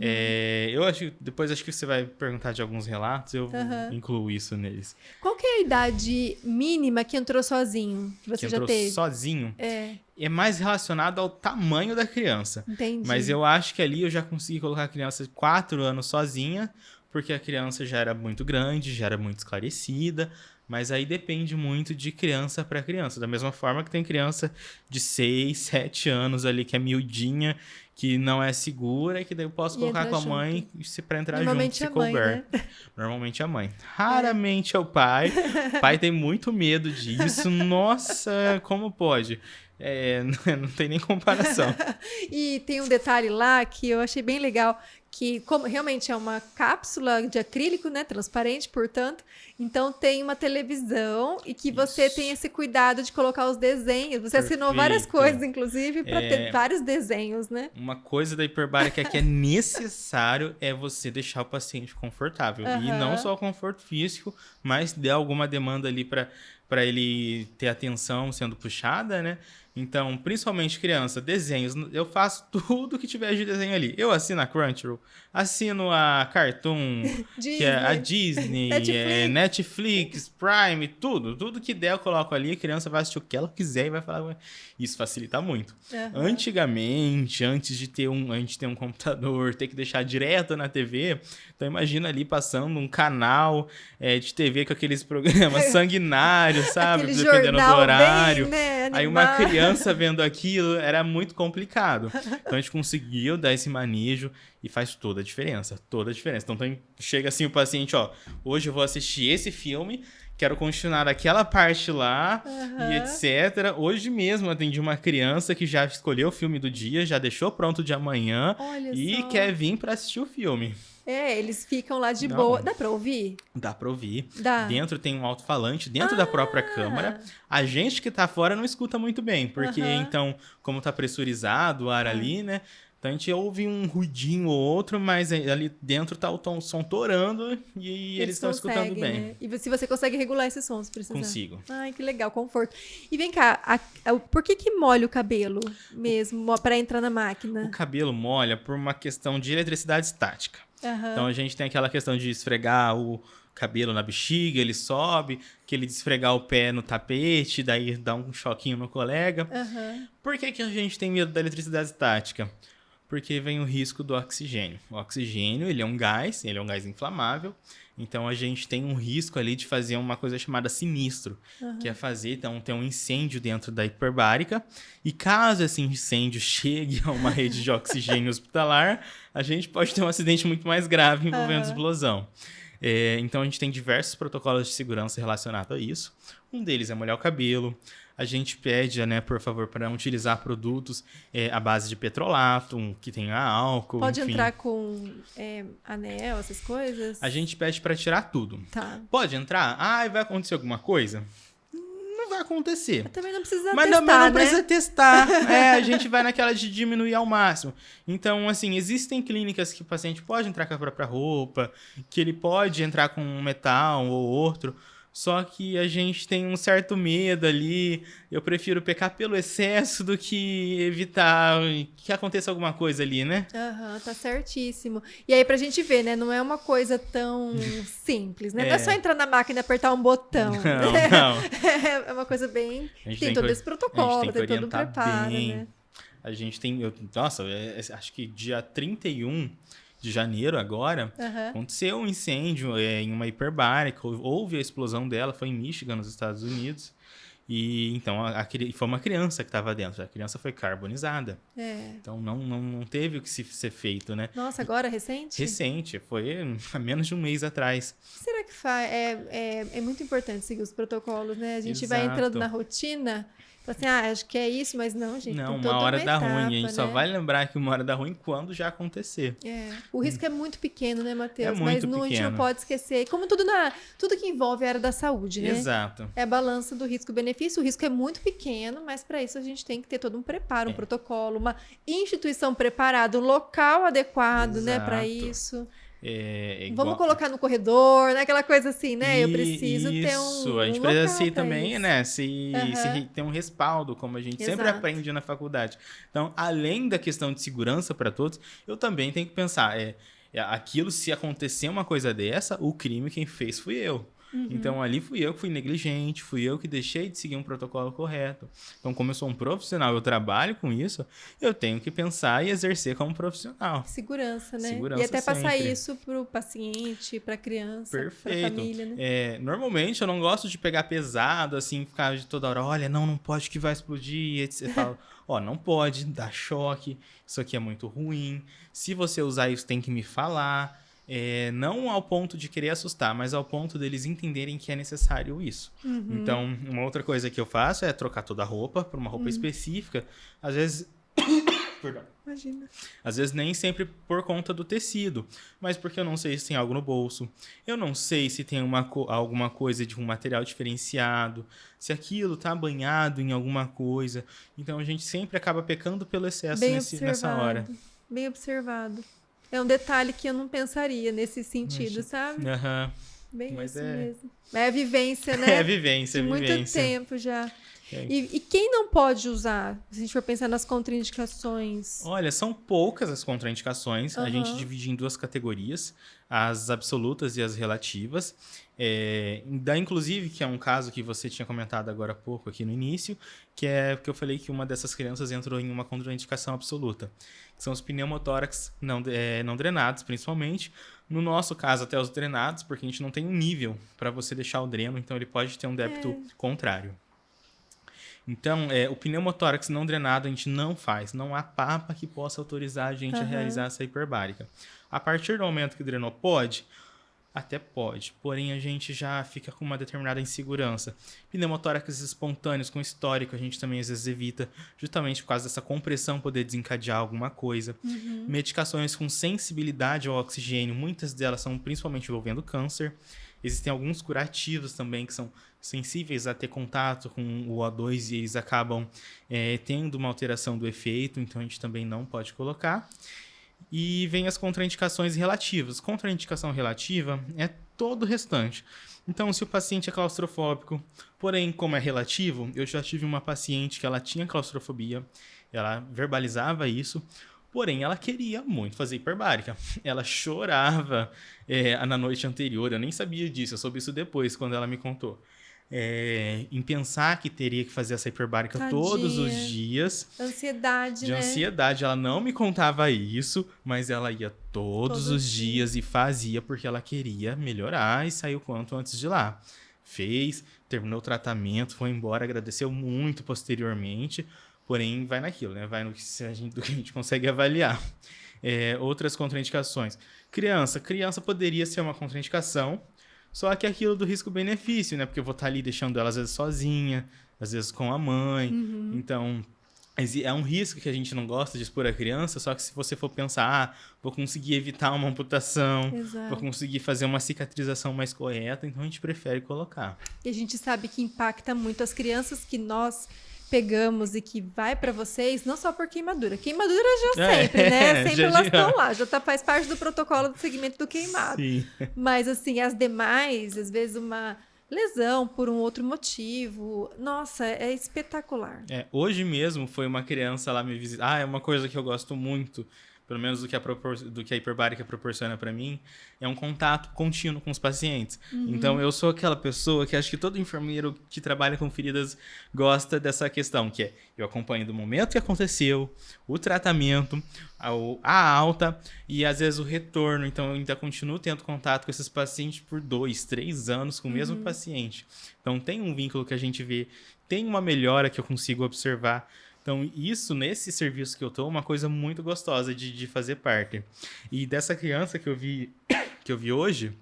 Depois acho que você vai perguntar de alguns relatos, eu incluo isso neles. Qual que é a idade mínima que entrou sozinho, que você já teve? Sozinho? É mais relacionado ao tamanho da criança. Entendi. Mas eu acho que ali eu já consegui colocar a criança de 4 anos sozinha, porque a criança já era muito grande, já era muito esclarecida. Mas aí depende muito de criança para criança. Da mesma forma que tem criança de 6, 7 anos ali, que é miudinha, que não é segura, e que daí eu posso colocar com a mãe para entrar junto, se couber. Né? Normalmente a mãe. Raramente é o pai. O pai tem muito medo disso. Nossa, como pode? Não tem nem comparação. E tem um detalhe lá que eu achei bem legal, que como realmente é uma cápsula de acrílico, né, transparente, portanto, então tem uma televisão e que você tem esse cuidado de colocar os desenhos. Você assinou várias coisas, inclusive, para ter vários desenhos, né? Uma coisa da hiperbárica que é necessário é você deixar o paciente confortável. E não só o conforto físico, mas dar alguma demanda ali para ele ter atenção sendo puxada, né? Então, principalmente criança, desenhos, eu faço tudo que tiver de desenho ali. Eu assino a Crunchyroll, assino a Cartoon, que é a Disney, Netflix, Prime, tudo que der eu coloco ali, a criança vai assistir o que ela quiser e vai falar. Isso facilita muito. Antigamente, antes de ter um computador, ter que deixar direto na TV, então imagina ali passando um canal de TV com aqueles programas sanguinários, sabe? Aquele dependendo do horário. Bem, né, aí uma criança vendo aquilo era muito complicado. Então a gente conseguiu dar esse manejo e faz toda a diferença. Toda a diferença. Então chega assim o paciente, hoje eu vou assistir esse filme, quero continuar aquela parte lá e etc. Hoje mesmo eu atendi uma criança que já escolheu o filme do dia, já deixou pronto de amanhã e quer vir para assistir o filme. Eles ficam lá de boa. Dá pra ouvir? Dá pra ouvir. Dá. Dentro tem um alto-falante, dentro da própria câmara. A gente que tá fora não escuta muito bem, porque então, como tá pressurizado o ar ali, né? Então a gente ouve um ruidinho ou outro, mas ali dentro tá o som torando e eles estão escutando bem. Né? E se você consegue regular esses sons, se precisar? Consigo. Ai, que legal, conforto. E vem cá, por que molha o cabelo mesmo para entrar na máquina? O cabelo molha por uma questão de eletricidade estática. Então a gente tem aquela questão de esfregar o cabelo na bexiga, ele sobe, que ele de esfregar o pé no tapete, daí dá um choquinho no colega. Por que a gente tem medo da eletricidade estática? Porque vem o risco do oxigênio. O oxigênio, ele é um gás inflamável, então a gente tem um risco ali de fazer uma coisa chamada sinistro, que é ter um incêndio dentro da hiperbárica, e caso esse incêndio chegue a uma rede de oxigênio hospitalar, a gente pode ter um acidente muito mais grave envolvendo explosão. Então a gente tem diversos protocolos de segurança relacionados a isso. Um deles é molhar o cabelo. A gente pede, né, por favor, para não utilizar produtos à base de petrolato, que tenha álcool, Pode enfim. entrar com anel, essas coisas? A gente pede para tirar tudo. Tá. Pode entrar? Vai acontecer alguma coisa? Não vai acontecer. Também não precisa Mas testar, também não né? precisa testar. A gente vai naquela de diminuir ao máximo. Então, assim, existem clínicas que o paciente pode entrar com a própria roupa, que ele pode entrar com um metal ou outro. Só que a gente tem um certo medo ali. Eu prefiro pecar pelo excesso do que evitar que aconteça alguma coisa ali, né? Aham, tá certíssimo. E aí, pra gente ver, né? Não é uma coisa tão simples, né? Não é só entrar na máquina e apertar um botão. Não, né? não. É uma coisa bem... A gente Tem todo esse protocolo, tem todo um preparo, bem. né? A gente tem... Nossa, acho que dia 31 de janeiro agora, aconteceu um incêndio em uma hiperbárica, houve a explosão dela, foi em Michigan, nos Estados Unidos. E então foi uma criança que estava dentro, a criança foi carbonizada. Então não teve o que ser feito, né? Nossa, agora recente? Recente, foi há menos de um mês atrás. Será que é muito importante seguir os protocolos, né? A gente vai entrando na rotina, fala assim, acho que é isso, mas não, gente. Não, tem toda uma hora dá etapa, ruim. A gente né? só vai lembrar que uma hora dá ruim quando já acontecer. O risco é muito pequeno, né, Matheus? É muito mas a gente pequeno. não pode esquecer. Como tudo que envolve a área da saúde, né? Exato. É a balança do risco-benefício. O risco é muito pequeno, mas para isso a gente tem que ter todo um preparo, um protocolo, uma instituição preparada, um local adequado, né, para isso. Vamos colocar no corredor, né? Aquela coisa assim, né? Eu preciso ter um a gente precisa também, né? Se ter um respaldo, como a gente sempre aprende na faculdade. Então, além da questão de segurança para todos, eu também tenho que pensar, aquilo, se acontecer uma coisa dessa, o crime quem fez fui eu. Então, ali fui eu que fui negligente, fui eu que deixei de seguir um protocolo correto. Então, como eu sou um profissional, eu trabalho com isso, eu tenho que pensar e exercer como profissional. Segurança, né? Segurança e até passar sempre. isso pro paciente, pra criança, Perfeito. pra família, né? Normalmente, eu não gosto de pegar pesado, assim, ficar de toda hora, olha, não pode que vai explodir, etc. Não pode, dá choque, isso aqui é muito ruim. Se você usar isso, tem que me falar. Não ao ponto de querer assustar, mas ao ponto deles entenderem que é necessário isso. Então, uma outra coisa que eu faço é trocar toda a roupa para uma roupa específica. Às vezes... Perdão. Imagina. Às vezes nem sempre por conta do tecido, mas porque eu não sei se tem algo no bolso, eu não sei se tem alguma coisa de um material diferenciado, se aquilo tá banhado em alguma coisa. Então, a gente sempre acaba pecando pelo excesso nessa hora. Bem observado. É um detalhe que eu não pensaria nesse sentido, sabe? Bem mas isso mesmo. É a vivência, né? É a vivência, de muito vivência. tempo já. E quem não pode usar? Se a gente for pensar nas contraindicações. Olha, são poucas as contraindicações. A gente divide em duas categorias, as absolutas e as relativas. Inclusive, que é um caso que você tinha comentado agora há pouco aqui no início, que é porque eu falei que uma dessas crianças entrou em uma contraindicação absoluta, que são os pneumotórax não drenados, principalmente. No nosso caso, até os drenados, porque a gente não tem um nível para você deixar o dreno, então ele pode ter um débito contrário. Então, o pneumotórax não drenado a gente não faz. Não há papa que possa autorizar a gente a realizar essa hiperbárica. A partir do momento que drenou, pode? Até pode. Porém, a gente já fica com uma determinada insegurança. Pneumotórax espontâneos com histórico a gente também às vezes evita, justamente por causa dessa compressão poder desencadear alguma coisa. Medicações com sensibilidade ao oxigênio, muitas delas são principalmente envolvendo câncer. Existem alguns curativos também que são sensíveis a ter contato com o O2 e eles acabam tendo uma alteração do efeito, então a gente também não pode colocar. E vem as contraindicações relativas. Contraindicação relativa é todo o restante. Então, se o paciente é claustrofóbico, porém, como é relativo, eu já tive uma paciente que ela tinha claustrofobia, ela verbalizava isso, porém, ela queria muito fazer hiperbárica. Ela chorava na noite anterior, eu nem sabia disso, eu soube isso depois, quando ela me contou. Em pensar que teria que fazer essa hiperbárica todos os dias. Ansiedade, de ansiedade, ela não me contava isso, mas ela ia todos os dias e fazia porque ela queria melhorar e saiu quanto antes de lá. Fez, terminou o tratamento, foi embora, agradeceu muito posteriormente, porém vai naquilo, né? Vai no que a gente consegue avaliar. Outras contraindicações. Criança poderia ser uma contraindicação, só que aquilo do risco-benefício, né? Porque eu vou estar ali deixando ela às vezes sozinha, às vezes com a mãe. Então, é um risco que a gente não gosta de expor a criança, só que se você for pensar, vou conseguir evitar uma amputação, vou conseguir fazer uma cicatrização mais correta, então a gente prefere colocar. E a gente sabe que impacta muito as crianças que nós pegamos e que vai para vocês, não só por queimadura. Queimadura já sempre, né? Sempre elas estão lá, faz parte do protocolo do segmento do queimado. Sim. Mas, assim, as demais, às vezes uma lesão por um outro motivo. Nossa, é espetacular. Hoje mesmo foi uma criança lá me visitar. É uma coisa que eu gosto muito, pelo menos do que a hiperbárica proporciona para mim, é um contato contínuo com os pacientes. Então, eu sou aquela pessoa que acho que todo enfermeiro que trabalha com feridas gosta dessa questão, que é eu acompanho do momento que aconteceu, o tratamento, a alta e, às vezes, o retorno. Então, eu ainda continuo tendo contato com esses pacientes por 2, 3 anos com o mesmo paciente. Então, tem um vínculo que a gente vê, tem uma melhora que eu consigo observar. Então, isso, nesse serviço que eu tô, é uma coisa muito gostosa de fazer parte. E dessa criança que eu vi hoje,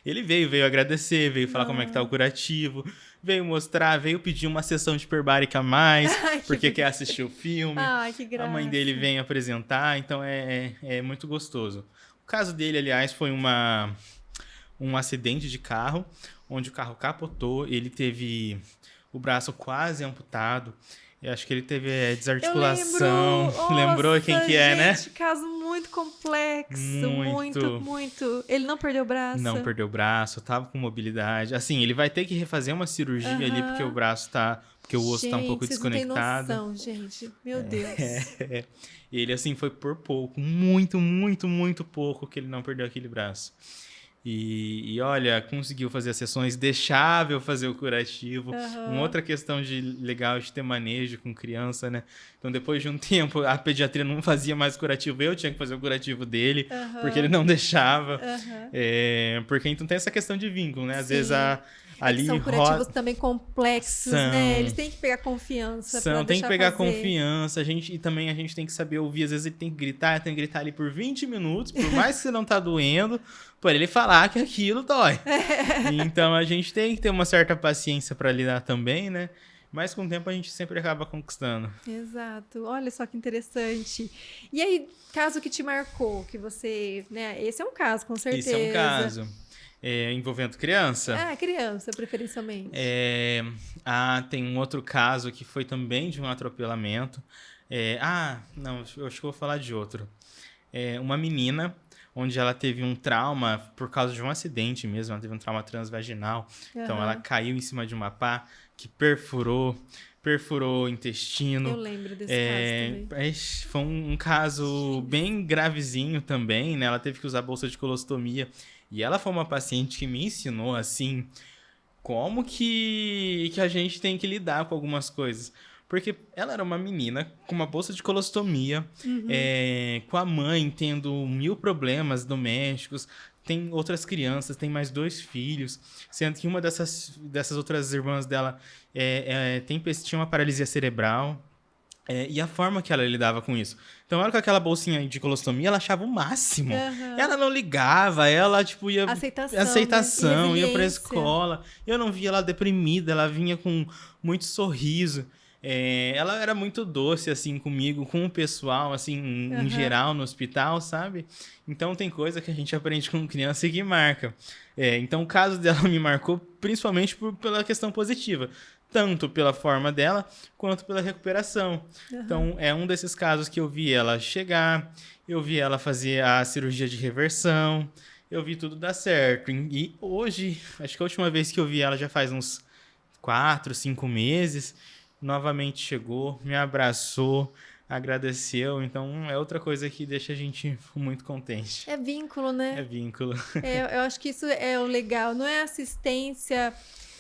ele veio agradecer, veio falar como é que tá o curativo, veio mostrar, veio pedir uma sessão de hiperbárica a mais, porque quer assistir o filme. Ai, que graça. A mãe dele vem apresentar, então é muito gostoso. O caso dele, aliás, foi um acidente de carro, onde o carro capotou, ele teve o braço quase amputado. Eu acho que ele teve desarticulação. Lembrou quem que é, né? Caso muito complexo. Muito. Ele não perdeu o braço? Não perdeu o braço, tava com mobilidade. Assim, ele vai ter que refazer uma cirurgia ali, porque o braço tá... Porque o osso tá um pouco desconectado. Não tem noção, gente. Meu Deus. Ele, assim, foi por pouco. Muito pouco que ele não perdeu aquele braço. E olha, conseguiu fazer as sessões, deixava eu fazer o curativo. Uma outra questão legal de ter manejo com criança, né? Então, depois de um tempo, a pediatria não fazia mais curativo, eu tinha que fazer o curativo dele, porque ele não deixava. Porque então tem essa questão de vínculo, né? Às vezes ali são curativos também complexos, né? Eles têm que pegar confiança pra tem que pegar fazer. confiança. E também a gente tem que saber ouvir. Às vezes ele tem que gritar ali por 20 minutos, por mais que você não tá doendo, por ele falar que aquilo dói. Então a gente tem que ter uma certa paciência para lidar também, né? Mas com o tempo a gente sempre acaba conquistando. Exato. Olha só que interessante. E aí, caso que te marcou, que você... né? Esse é um caso, com certeza. Esse é um caso. Envolvendo criança? Criança, preferencialmente. Tem um outro caso que foi também de um atropelamento. Não, eu acho que eu vou falar de outro. Uma menina, onde ela teve um trauma por causa de um acidente mesmo, ela teve um trauma transvaginal. Então, ela caiu em cima de uma pá que perfurou o intestino. Eu lembro desse caso também. Foi um caso bem gravezinho também, né? Ela teve que usar bolsa de colostomia. E ela foi uma paciente que me ensinou, assim, como que a gente tem que lidar com algumas coisas. Porque ela era uma menina com uma bolsa de colostomia, com a mãe tendo 1000 problemas domésticos, tem outras crianças, tem mais 2 filhos, sendo que uma dessas outras irmãs dela tinha uma paralisia cerebral. E a forma que ela lidava com isso. Então, ela com aquela bolsinha de colostomia, ela achava o máximo. Ela não ligava, ela, tipo, ia... Aceitação, né? Ia pra escola. Eu não via ela deprimida, ela vinha com muito sorriso. Ela era muito doce, assim, comigo, com o pessoal, assim, em geral, no hospital, sabe? Então, tem coisa que a gente aprende com criança e que marca. Então, o caso dela me marcou principalmente pela questão positiva. Tanto pela forma dela, quanto pela recuperação. Então, é um desses casos que eu vi ela chegar, eu vi ela fazer a cirurgia de reversão, eu vi tudo dar certo. E hoje, acho que a última vez que eu vi ela já faz uns 4, 5 meses, novamente chegou, me abraçou, agradeceu. Então, é outra coisa que deixa a gente muito contente. É vínculo, né? É vínculo. Eu acho que isso é o legal. Não é assistência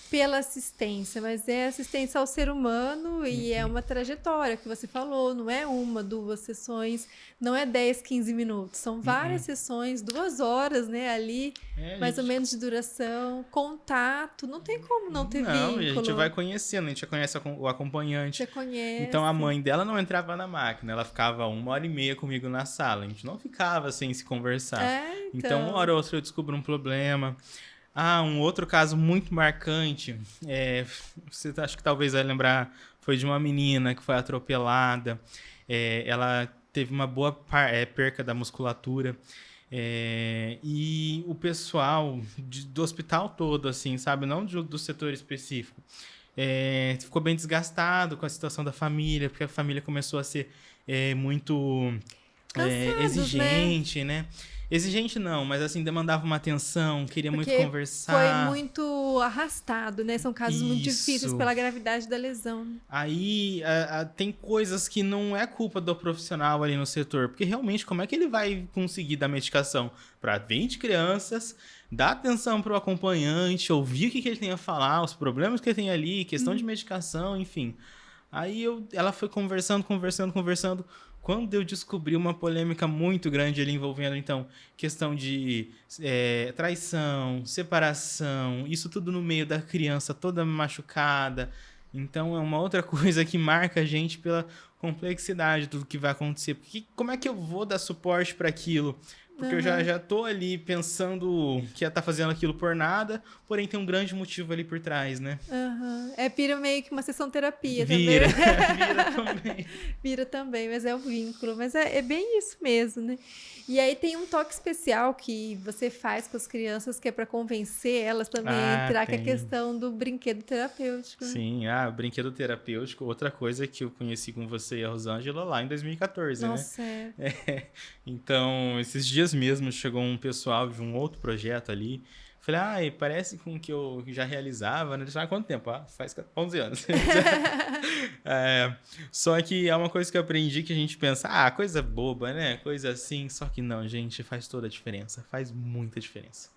pela assistência, mas é assistência ao ser humano e é uma trajetória que você falou, não é 1, 2 sessões, não é 10, 15 minutos, são várias sessões, 2 horas, né, ali, mais ou menos de duração, contato, não tem como não ter vínculo. Não, e a gente vai conhecendo, a gente já conhece o acompanhante. Já conhece. Então, a mãe dela não entrava na máquina, ela ficava 1h30 comigo na sala, a gente não ficava sem se conversar. Então, uma hora ou outra eu descubro um problema. Um outro caso muito marcante, você acha que talvez vai lembrar, foi de uma menina que foi atropelada, ela teve uma boa perca da musculatura, e o pessoal do hospital todo, assim, sabe, não do setor específico, ficou bem desgastado com a situação da família, porque a família começou a ser muito exigente, né? Exigente não, mas assim, demandava uma atenção, queria muito Porque conversar. foi muito arrastado, né? São casos muito difíceis pela gravidade da lesão. Né? Aí tem coisas que não é culpa do profissional ali no setor, porque realmente como é que ele vai conseguir dar medicação para 20 crianças, dar atenção para o acompanhante, ouvir o que ele tem a falar, os problemas que ele tem ali, questão de medicação, enfim. Aí ela foi conversando. Quando eu descobri uma polêmica muito grande ali envolvendo, então, questão de traição, separação, isso tudo no meio da criança toda machucada. Então, é uma outra coisa que marca a gente pela complexidade do que vai acontecer. Porque como é que eu vou dar suporte para aquilo? Porque eu já tô ali pensando que ia estar fazendo aquilo por nada, porém tem um grande motivo ali por trás, né? Vira meio que uma sessão terapia vira, também. Vira também. Vira também, mas é o vínculo. Mas é bem isso mesmo, né? E aí tem um toque especial que você faz com as crianças, que é para convencer elas também a entrar, que é a questão do brinquedo terapêutico. Né? Sim, brinquedo terapêutico, outra coisa que eu conheci com você e a Rosângela lá em 2014, Nossa, né? Então, esses dias mesmo chegou um pessoal de um outro projeto ali. Falei, parece com o que eu já realizava, né? Há quanto tempo? Faz 11 anos. Só que é uma coisa que eu aprendi que a gente pensa, coisa boba, né? Coisa assim. Só que não, gente, faz toda a diferença. Faz muita diferença.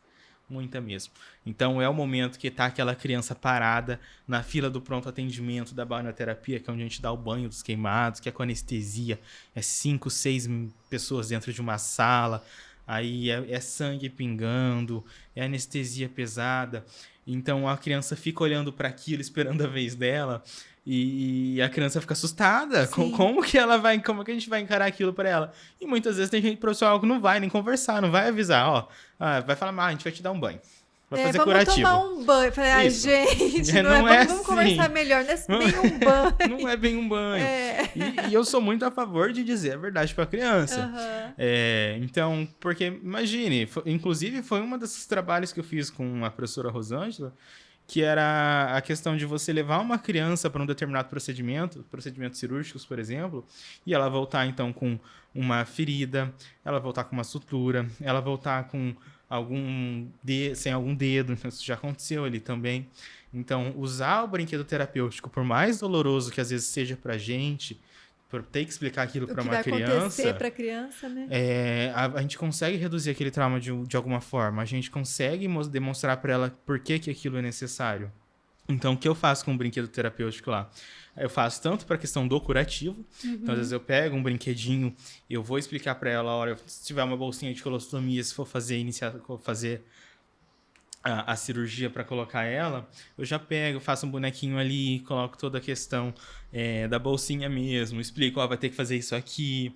Muita mesmo. Então, é o momento que tá aquela criança parada na fila do pronto atendimento da balneoterapia, que é onde a gente dá o banho dos queimados, que é com anestesia. É 5, 6 pessoas dentro de uma sala. Aí é sangue pingando, é anestesia pesada. Então a criança fica olhando para aquilo, esperando a vez dela. E a criança fica assustada. Como que a gente vai encarar aquilo para ela? E muitas vezes tem gente profissional que não vai nem conversar, não vai avisar. Vai falar, a gente vai te dar um banho. Vai fazer vamos curativo. Tomar um banho. Falei, gente, não é vamos conversar melhor. Não é bem um banho. Não é bem um banho. E eu sou muito a favor de dizer a verdade para a criança. Então, porque imagine, inclusive foi um desses trabalhos que eu fiz com a professora Rosângela, que era a questão de você levar uma criança para um determinado procedimentos cirúrgicos, por exemplo, e ela voltar então com uma ferida, ela voltar com uma sutura, ela voltar com sem algum dedo, isso já aconteceu ali também. Então, usar o brinquedo terapêutico, por mais doloroso que às vezes seja pra gente, por ter que explicar aquilo para uma criança... O que vai acontecer para a criança, né? A gente consegue reduzir aquele trauma de alguma forma. A gente consegue demonstrar para ela por que aquilo é necessário. Então, o que eu faço com o brinquedo terapêutico lá? Eu faço tanto para a questão do curativo. Então, às vezes eu pego um brinquedinho, eu vou explicar para ela, olha, se tiver uma bolsinha de colostomia, se for fazer a cirurgia para colocar ela, eu já pego, faço um bonequinho ali, coloco toda a questão da bolsinha mesmo, explico, vai ter que fazer isso aqui,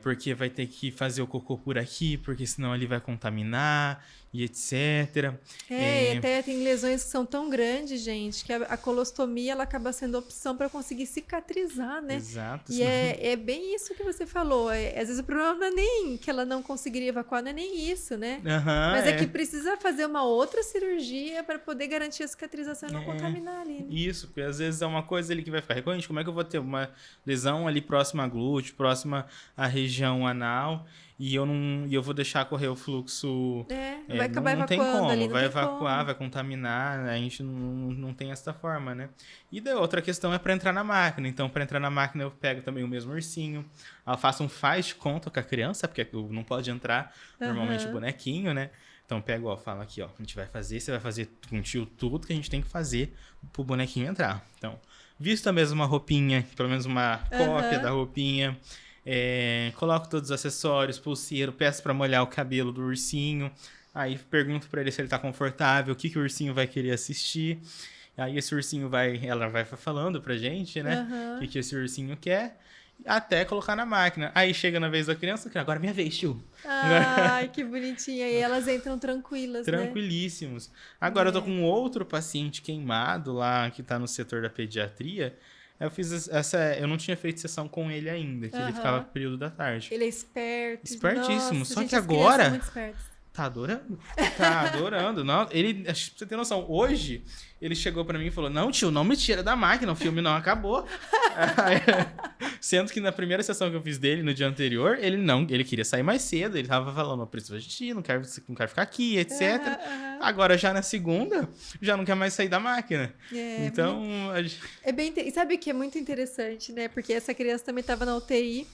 porque vai ter que fazer o cocô por aqui, porque senão ele vai contaminar e etc. E até tem lesões que são tão grandes, gente, que a colostomia ela acaba sendo opção para conseguir cicatrizar, né? Exato. E é bem isso que você falou. Às vezes o problema não é nem que ela não conseguiria evacuar, não é nem isso, né? Mas é que precisa fazer uma outra cirurgia para poder garantir a cicatrização e não contaminar ali, né? Isso, porque às vezes é uma coisa ali que vai ficar recorrente. Como é que eu vou ter uma lesão ali próxima a glúteo, próxima à região anal, e eu vou deixar correr o fluxo... vai acabar não tem evacuando como, ali, vai evacuar, vai contaminar, a gente não tem essa forma, né? E daí outra questão é para entrar na máquina. Então, para entrar na máquina, eu pego também o mesmo ursinho, eu faço um faz de conta com a criança, porque não pode entrar normalmente o bonequinho, né? Então, pego, fala aqui, a gente vai fazer, você vai fazer contigo tudo que a gente tem que fazer pro bonequinho entrar. Então, visto a mesma roupinha, pelo menos uma cópia da roupinha, coloco todos os acessórios, pulseiro, peço para molhar o cabelo do ursinho, aí pergunto para ele se ele tá confortável, o que o ursinho vai querer assistir. Aí esse ursinho ela vai falando pra gente, né? O que esse ursinho quer, até colocar na máquina. Aí chega na vez da criança, que agora é minha vez, tio. Ai, que bonitinha. E elas entram tranquilas, Tranquilíssimos. Né? Agora eu tô com outro paciente queimado lá, que tá no setor da pediatria. Eu fiz eu não tinha feito sessão com ele ainda, que ele ficava no período da tarde. Ele é esperto. Espertíssimo. Nossa, só gente, que agora tá adorando. Tá adorando. Não, ele, pra você ter noção, hoje ele chegou pra mim e falou, não, tio, não me tira da máquina, o filme não acabou. Sendo que na primeira sessão que eu fiz dele, no dia anterior, ele queria sair mais cedo, ele tava falando, eu preciso assistir, não quero ficar aqui, etc. Agora, já na segunda, já não quer mais sair da máquina. Então... É bem... E sabe o que é muito interessante, né? Porque essa criança também estava na UTI.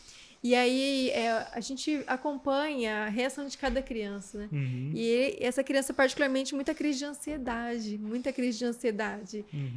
E aí, a gente acompanha a reação de cada criança, né? E essa criança, particularmente, muita crise de ansiedade.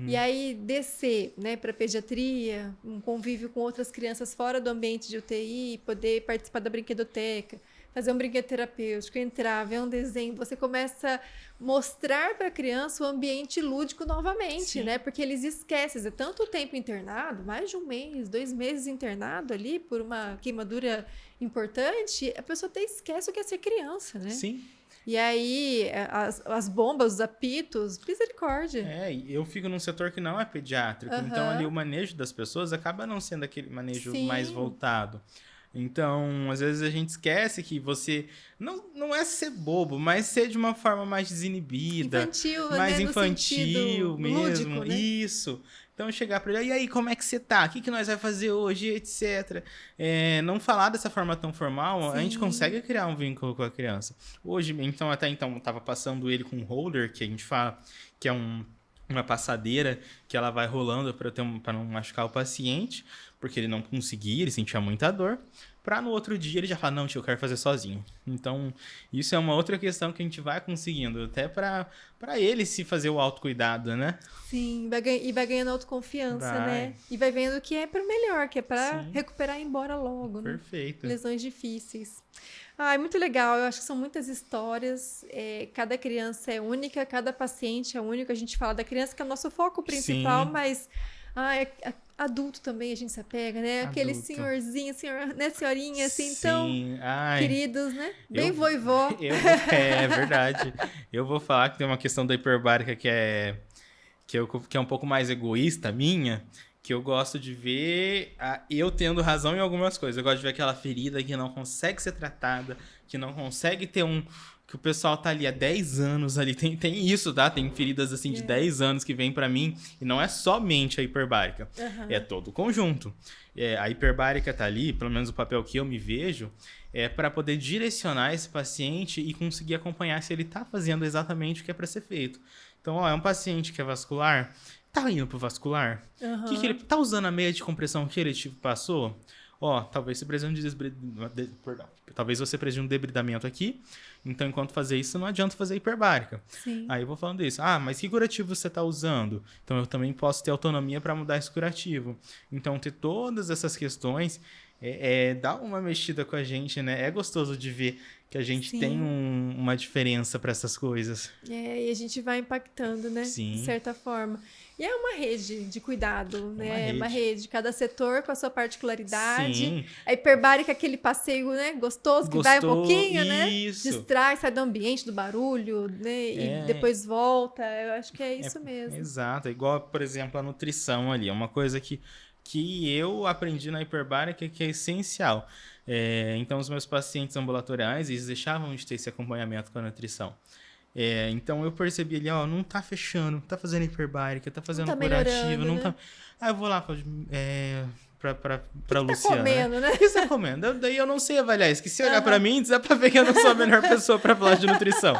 E aí, descer, né, para pediatria, um convívio com outras crianças fora do ambiente de UTI, poder participar da brinquedoteca, fazer um brinquedo terapêutico, entrar, ver um desenho, você começa a mostrar para a criança o ambiente lúdico novamente, né? Porque eles esquecem, é tanto tempo internado, mais de 1 mês, 2 meses internado ali por uma queimadura importante, a pessoa até esquece o que é ser criança, né? Sim. E aí, as bombas, os apitos, misericórdia. Eu fico num setor que não é pediátrico, então ali o manejo das pessoas acaba não sendo aquele manejo mais voltado. Então, às vezes a gente esquece que você não é ser bobo, mas ser de uma forma mais desinibida, infantil, mais né? infantil mesmo, lúdico, né? Isso. Então, chegar para ele, e aí, como é que você tá? O que nós vamos fazer hoje, etc. Não falar dessa forma tão formal, a gente consegue criar um vínculo com a criança. Hoje, até então, eu tava passando ele com um holder, que a gente fala que é uma passadeira que ela vai rolando para não machucar o paciente, porque ele não conseguia, ele sentia muita dor, para no outro dia ele já falar, não, tio, eu quero fazer sozinho. Então, isso é uma outra questão que a gente vai conseguindo, até para ele se fazer o autocuidado, né? Sim, vai ganhando autoconfiança, né? E vai vendo que é para o melhor, que é para recuperar e ir embora logo, né? Perfeito. Lesões difíceis. É muito legal, eu acho que são muitas histórias, cada criança é única, cada paciente é único, a gente fala da criança que é o nosso foco principal, mas adulto também a gente se apega, né? Aquele senhorzinho, né? Senhorinha, assim, tão queridos, né? Bem vovó. É verdade. Eu vou falar que tem uma questão da hiperbárica que é um pouco mais egoísta minha, que eu gosto de ver eu tendo razão em algumas coisas. Eu gosto de ver aquela ferida que não consegue ser tratada, que não consegue ter que o pessoal tá ali há 10 anos ali. Tem isso, tá? Tem feridas assim de 10 anos que vêm pra mim. E não é somente a hiperbárica. É todo o conjunto. A hiperbárica tá ali, pelo menos o papel que eu me vejo, é para poder direcionar esse paciente e conseguir acompanhar se ele tá fazendo exatamente o que é para ser feito. Então, é um paciente que é vascular, tá indo pro vascular? Que ele tá usando a meia de compressão que ele passou? Talvez você precise talvez você precise de um debridamento aqui. Então, enquanto fazer isso, não adianta fazer hiperbárica. Aí eu vou falando isso. Mas que curativo você está usando? Então, eu também posso ter autonomia para mudar esse curativo. Então, ter todas essas questões dá uma mexida com a gente, né? É gostoso de ver que a gente tem uma diferença para essas coisas. E a gente vai impactando, né? Sim. De certa forma. E é uma rede de cuidado, né? Uma rede. Cada setor com a sua particularidade. Sim. A hiperbárica é aquele passeio, né? Gostoso, que vai um pouquinho, né? Isso. Distrai, sai do ambiente, do barulho, né? E depois volta. Eu acho que é isso mesmo. Exato. Igual, por exemplo, a nutrição ali. É uma coisa que eu aprendi na hiperbárica que é essencial. Então, os meus pacientes ambulatoriais, eles deixavam de ter esse acompanhamento com a nutrição. Então, eu percebi ali, não tá fechando, tá fazendo hiperbárica, tá fazendo curativo, não tá... Aí eu vou lá pra Luciana. Tá comendo, né? O que você tá comendo? Daí eu não sei avaliar isso. Que se olhar pra mim, dá pra ver que eu não sou a melhor pessoa pra falar de nutrição.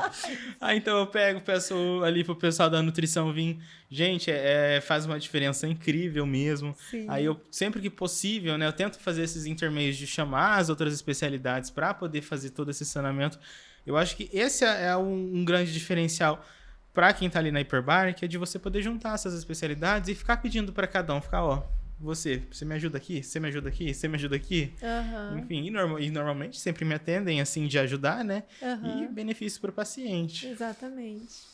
Então eu peço ali pro pessoal da nutrição vir. Gente, faz uma diferença incrível mesmo. Sim. Aí eu, sempre que possível, né, eu tento fazer esses intermeios de chamar as outras especialidades pra poder fazer todo esse saneamento. Eu acho que esse é um grande diferencial pra quem tá ali na hiperbárica, é de você poder juntar essas especialidades e ficar pedindo pra cada um, você me ajuda aqui? Você me ajuda aqui? Você me ajuda aqui? Enfim, e normalmente sempre me atendem assim de ajudar, né? E benefício para o paciente. Exatamente.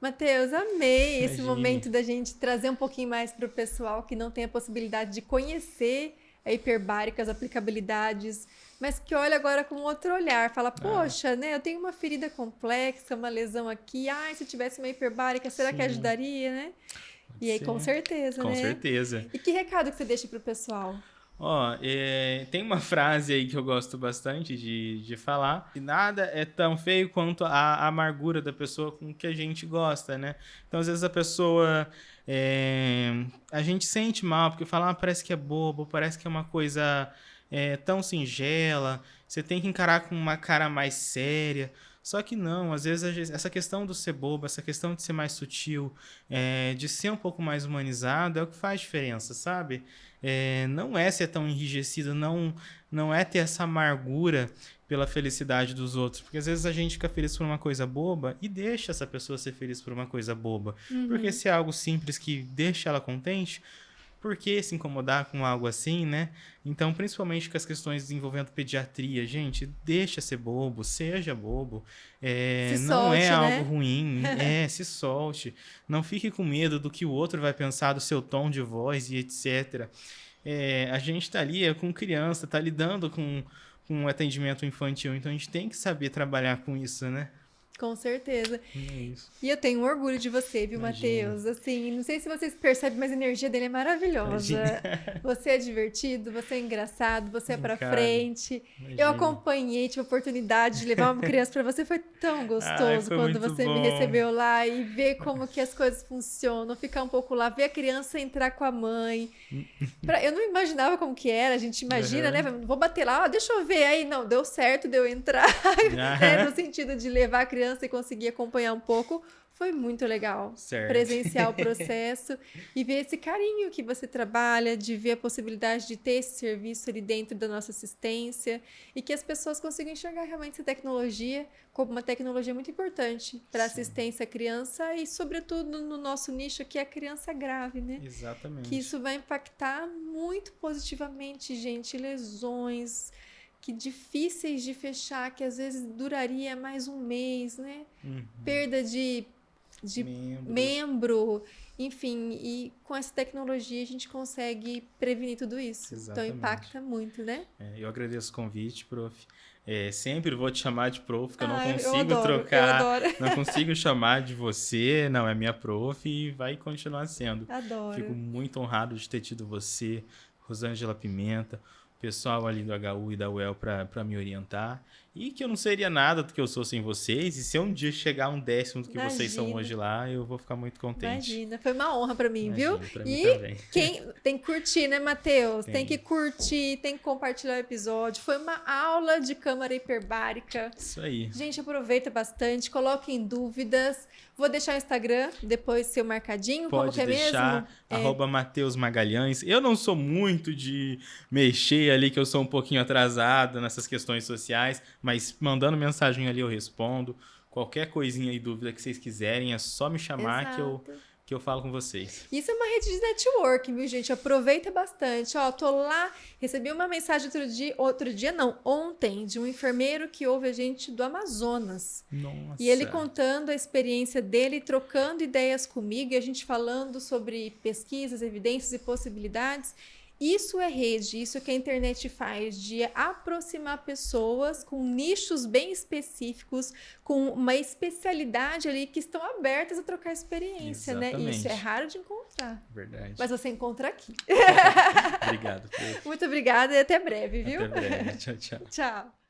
Matheus, amei esse momento da gente trazer um pouquinho mais para o pessoal que não tem a possibilidade de conhecer a hiperbárica, as aplicabilidades, mas que olha agora com outro olhar, fala, poxa, né, eu tenho uma ferida complexa, uma lesão aqui, se eu tivesse uma hiperbárica, será que ajudaria, né? E aí, com certeza, né? Com certeza. E que recado que você deixa para o pessoal? Ó, tem uma frase aí que eu gosto bastante de falar, que nada é tão feio quanto a amargura da pessoa com que a gente gosta, né? Então, às vezes a pessoa, a gente sente mal, porque fala, parece que é bobo, parece que é uma coisa tão singela, você tem que encarar com uma cara mais séria. Só que não, às vezes essa questão do ser bobo, essa questão de ser mais sutil, de ser um pouco mais humanizado, é o que faz diferença, sabe? Não é ser tão enrijecido, não é ter essa amargura pela felicidade dos outros. Porque às vezes a gente fica feliz por uma coisa boba e deixa essa pessoa ser feliz por uma coisa boba. Porque se é algo simples que deixa ela contente, por que se incomodar com algo assim, né? Então, principalmente com as questões envolvendo pediatria, gente, deixa ser bobo, seja bobo. Não solte, é né? algo ruim, se solte. Não fique com medo do que o outro vai pensar do seu tom de voz e etc. A gente tá ali com criança, tá lidando com um atendimento infantil, então a gente tem que saber trabalhar com isso, né? Com certeza. É isso. E eu tenho orgulho de você, viu, Matheus? Assim, não sei se vocês percebem, mas a energia dele é maravilhosa. Você é divertido, você é engraçado, você é pra frente. Eu acompanhei, tive a oportunidade de levar uma criança pra você, foi tão gostoso foi quando muito você me bom. recebeu lá e ver como que as coisas funcionam, ficar um pouco lá, ver a criança entrar com a mãe. Eu não imaginava como que era, a gente imagina, né? Vou bater lá, deixa eu ver. Aí, não, deu certo, deu entrar. No sentido de levar a criança e conseguir acompanhar um pouco, foi muito legal. Certo. Presenciar o processo e ver esse carinho que você trabalha, de ver a possibilidade de ter esse serviço ali dentro da nossa assistência e que as pessoas consigam enxergar realmente essa tecnologia como uma tecnologia muito importante para assistência à criança e, sobretudo, no nosso nicho, que é a criança grave, né? Exatamente. Que isso vai impactar muito positivamente, gente, lesões que difíceis de fechar, que às vezes duraria mais um mês, né? Perda de membro, enfim, e com essa tecnologia a gente consegue prevenir tudo isso. Exatamente. Então impacta muito, né? Eu agradeço o convite, prof. Sempre vou te chamar de prof, porque eu não eu consigo adoro, trocar, eu adoro. não consigo chamar de você, não, é minha prof e vai continuar sendo. Adoro. Fico muito honrado de ter tido você, Rosângela Pimenta, pessoal ali do HU e da UEL para me orientar. E que eu não seria nada do que eu sou sem vocês. E se um dia chegar um décimo do que vocês são hoje lá, eu vou ficar muito contente. Imagina, foi uma honra para mim, viu? Pra mim e também. quem tem que curtir, né, Matheus? Tem que curtir, tem que compartilhar o episódio. Foi uma aula de câmara hiperbárica. Isso aí. Gente, aproveita bastante, coloquem dúvidas. Vou deixar o Instagram, depois seu marcadinho. Pode como que é deixar, mesmo? @Matheus Magalhães. Eu não sou muito de mexer ali, que eu sou um pouquinho atrasado nessas questões sociais, mas mandando mensagem ali eu respondo. Qualquer coisinha e dúvida que vocês quiserem, é só me chamar que eu falo com vocês. Isso é uma rede de networking, viu, gente? Aproveita bastante. Ó, tô lá, recebi uma mensagem ontem, de um enfermeiro que ouve a gente do Amazonas. Nossa. E ele contando a experiência dele, trocando ideias comigo, e a gente falando sobre pesquisas, evidências e possibilidades. Isso é rede, isso que a internet faz, de aproximar pessoas com nichos bem específicos, com uma especialidade ali, que estão abertas a trocar experiência, Exatamente. né? E isso é raro de encontrar. Verdade. Mas você encontra aqui. Obrigado. Muito obrigada e até breve, viu? Até breve. Tchau, tchau. Tchau.